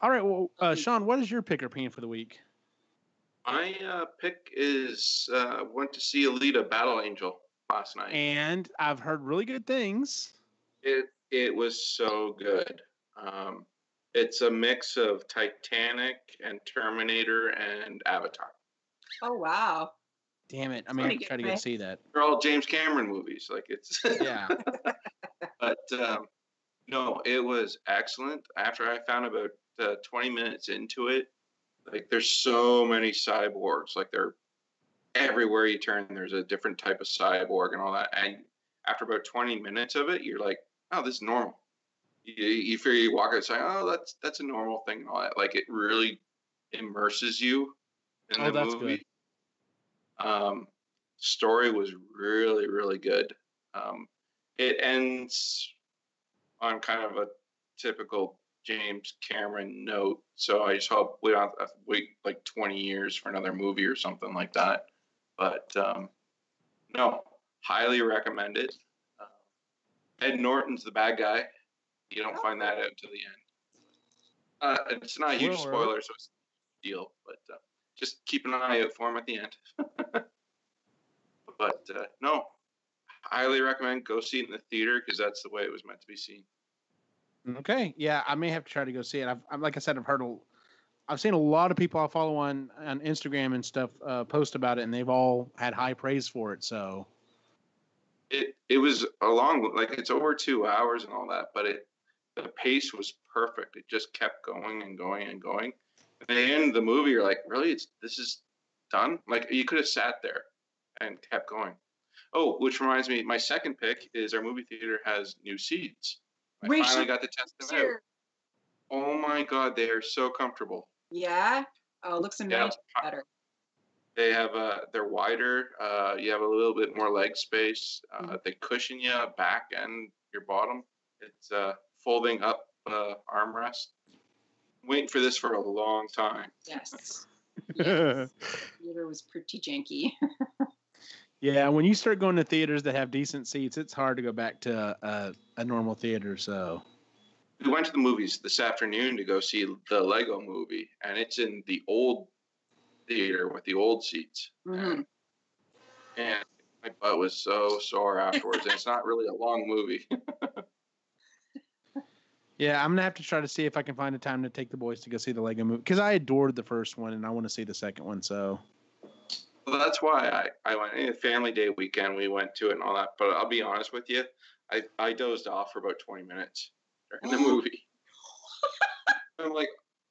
All right, well, Sean, what is your pick or opinion for the week? My pick is went to see Alita Battle Angel last night. And I've heard really good things. It was so good. It's a mix of Titanic and Terminator and Avatar. Oh, wow. Damn it. I mean, I try to go see that. They're all James Cameron movies. Like it's Yeah. But no, it was excellent. After I found about 20 minutes into it, like there's so many cyborgs. Like they're everywhere you turn. There's a different type of cyborg and all that. And after about 20 minutes of it, you're like, oh, this is normal. You figure you walk outside, oh, that's a normal thing and all that. Like it really immerses you in the movie. Good. Story was really, really good. It ends on kind of a typical James Cameron note. So I just hope we don't have to wait like 20 years for another movie or something like that. But no, highly recommend it. Ed Norton's the bad guy. You don't find that out until the end. It's not a huge spoiler, so it's a deal. But just keep an eye out for him at the end. But no, highly recommend go see it in the theater because that's the way it was meant to be seen. Okay, yeah, I may have to try to go see it. Like I said, I've seen a lot of people I follow on Instagram and stuff post about it, and they've all had high praise for it. So it was a long, like it's over 2 hours and all that, but the pace was perfect. It just kept going and going and going. At the end of the movie, you're like, really, this is done? Like you could have sat there and kept going. Oh, which reminds me, my second pick is our movie theater has new seats. I finally got to test them out. Oh my God, they are so comfortable. Yeah. Oh, it looks amazing. Better. They have they're wider. You have a little bit more leg space. They cushion you back and your bottom. It's folding up armrest. Waiting for this for a long time. Yes. Yes. Theater was pretty janky. Yeah, when you start going to theaters that have decent seats, it's hard to go back to a normal theater. So we went to the movies this afternoon to go see the Lego movie, and it's in the old theater with the old seats. Mm-hmm. And my butt was so sore afterwards. And it's not really a long movie. Yeah, I'm gonna have to try to see if I can find a time to take the boys to go see the Lego movie because I adored the first one and I want to see the second one. So. Well, that's why I went in a family day weekend. We went to it and all that. But I'll be honest with you, I dozed off for about 20 minutes during the movie. I'm like,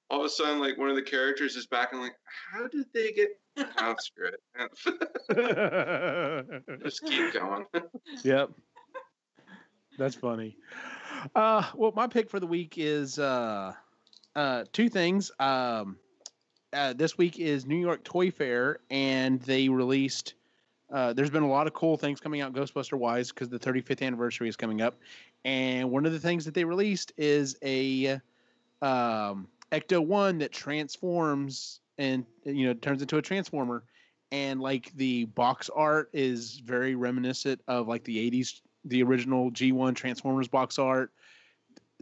all of a sudden, like one of the characters is back. And I'm like, how did they get? Oh, screw it. Just keep going. Yep, that's funny. Well, my pick for the week is two things. This week is New York Toy Fair, and they released. There's been a lot of cool things coming out Ghostbuster wise because the 35th anniversary is coming up, and one of the things that they released is a Ecto 1 that transforms and turns into a transformer, and like the box art is very reminiscent of like the 80s, the original G1 Transformers box art.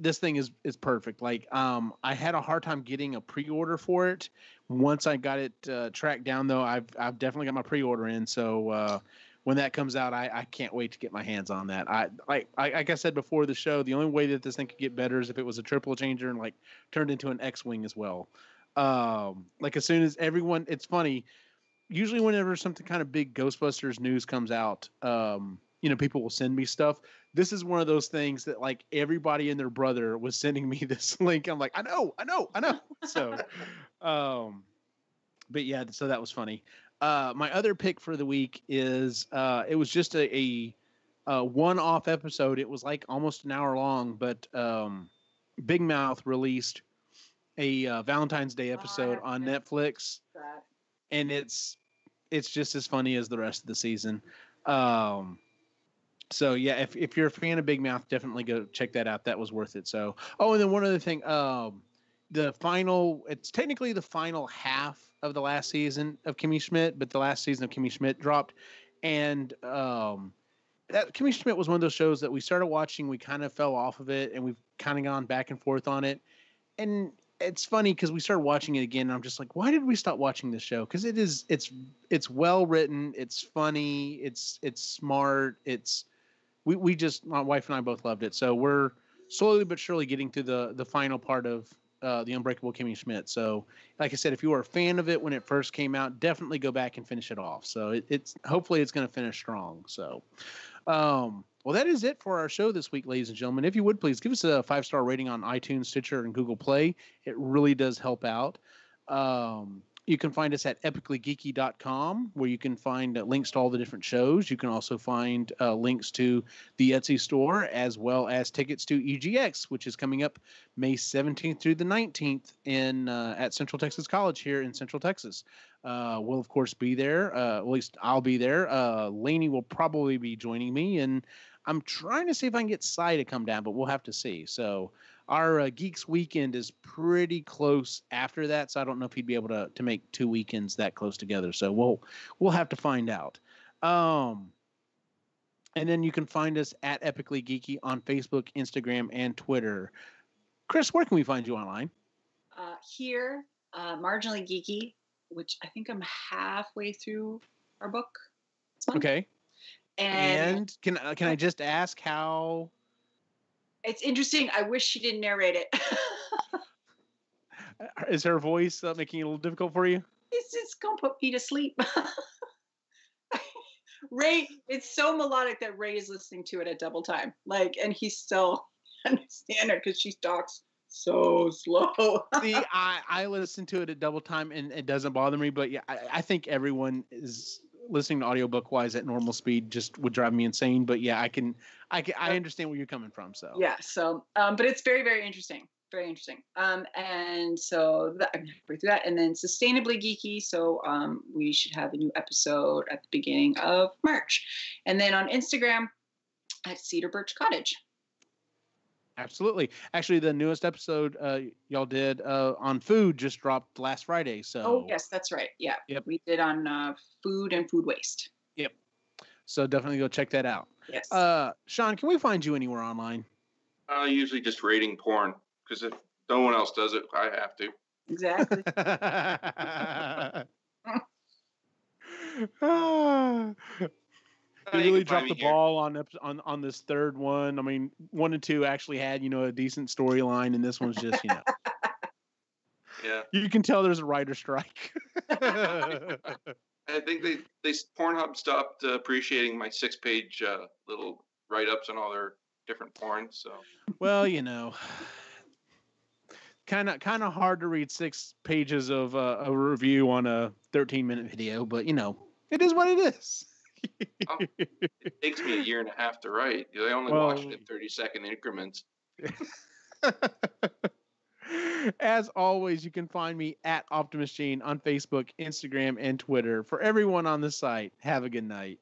This thing is perfect. Like, I had a hard time getting a pre-order for it. Once I got it tracked down, though, I've definitely got my pre-order in. So when that comes out, I can't wait to get my hands on that. Like I said before the show, the only way that this thing could get better is if it was a triple changer and like turned into an X-wing as well. Like as soon as everyone, it's funny. Usually, whenever something kind of big Ghostbusters news comes out, people will send me stuff. This is one of those things that like everybody and their brother was sending me this link. I'm like, I know. So, but yeah, so that was funny. My other pick for the week is it was just a one-off episode. It was like almost an hour long, but Big Mouth released a Valentine's Day episode on Netflix, and it's just as funny as the rest of the season. So yeah, if you're a fan of Big Mouth, definitely go check that out. That was worth it. So, and then one other thing, it's technically the final half of the last season of Kimmy Schmidt, but the last season of Kimmy Schmidt dropped, and that Kimmy Schmidt was one of those shows that we started watching, we kind of fell off of it, and we've kind of gone back and forth on it. And it's funny because we started watching it again, and I'm just like, why did we stop watching this show? Because it's well written, it's funny, it's smart, we just, my wife and I both loved it. So we're slowly but surely getting to the final part of the Unbreakable Kimmy Schmidt. So like I said, if you were a fan of it when it first came out, definitely go back and finish it off. So it's hopefully it's going to finish strong. So, well, that is it for our show this week, ladies and gentlemen. If you would please give us a 5-star rating on iTunes, Stitcher, and Google Play. It really does help out. You can find us at epicallygeeky.com, where you can find links to all the different shows. You can also find links to the Etsy store, as well as tickets to EGX, which is coming up May 17th through the 19th at Central Texas College here in Central Texas. We'll, of course, be there. At least I'll be there. Lainey will probably be joining me, and I'm trying to see if I can get Cy to come down, but we'll have to see. So our Geeks weekend is pretty close after that, so I don't know if he'd be able to make 2 weekends that close together. So we'll have to find out. And then you can find us at Epically Geeky on Facebook, Instagram, and Twitter. Chris, where can we find you online? Here, Marginally Geeky, which I think I'm halfway through our book. Okay. And can I just ask how? It's interesting. I wish she didn't narrate it. Is her voice making it a little difficult for you? It's just gonna put me to sleep. Ray, it's so melodic that Ray is listening to it at double time. And he still understand her because she talks so slow. See, I listen to it at double time and it doesn't bother me. But yeah, I think everyone is listening to audiobook wise at normal speed just would drive me insane. But yeah, I understand where you're coming from. So yeah, so but it's very, very interesting. Very interesting. And so I'm halfway through that. And then Sustainably Geeky. So we should have a new episode at the beginning of March. And then on Instagram at Cedar Birch Cottage. Absolutely. Actually, the newest episode y'all did on food just dropped last Friday. So oh yes, that's right. Yeah. Yep. We did on food and food waste. Yep. So definitely go check that out. Yes. Sean, can we find you anywhere online? Usually just rating porn, because if no one else does it, I have to. Exactly. You really dropped the ball on this third one. I mean, 1 and 2 actually had, a decent storyline, and this one's just, Yeah. You can tell there's a writer strike. I think they Pornhub stopped appreciating my 6-page little write-ups on all their different porn. So. Well, kind of hard to read 6 pages of a review on a 13-minute video, but it is what it is. It takes me a year and a half to write. I only watch it in 30-second increments. As always, you can find me at Optimus Gene on Facebook, Instagram, and Twitter. For everyone on the site, have a good night.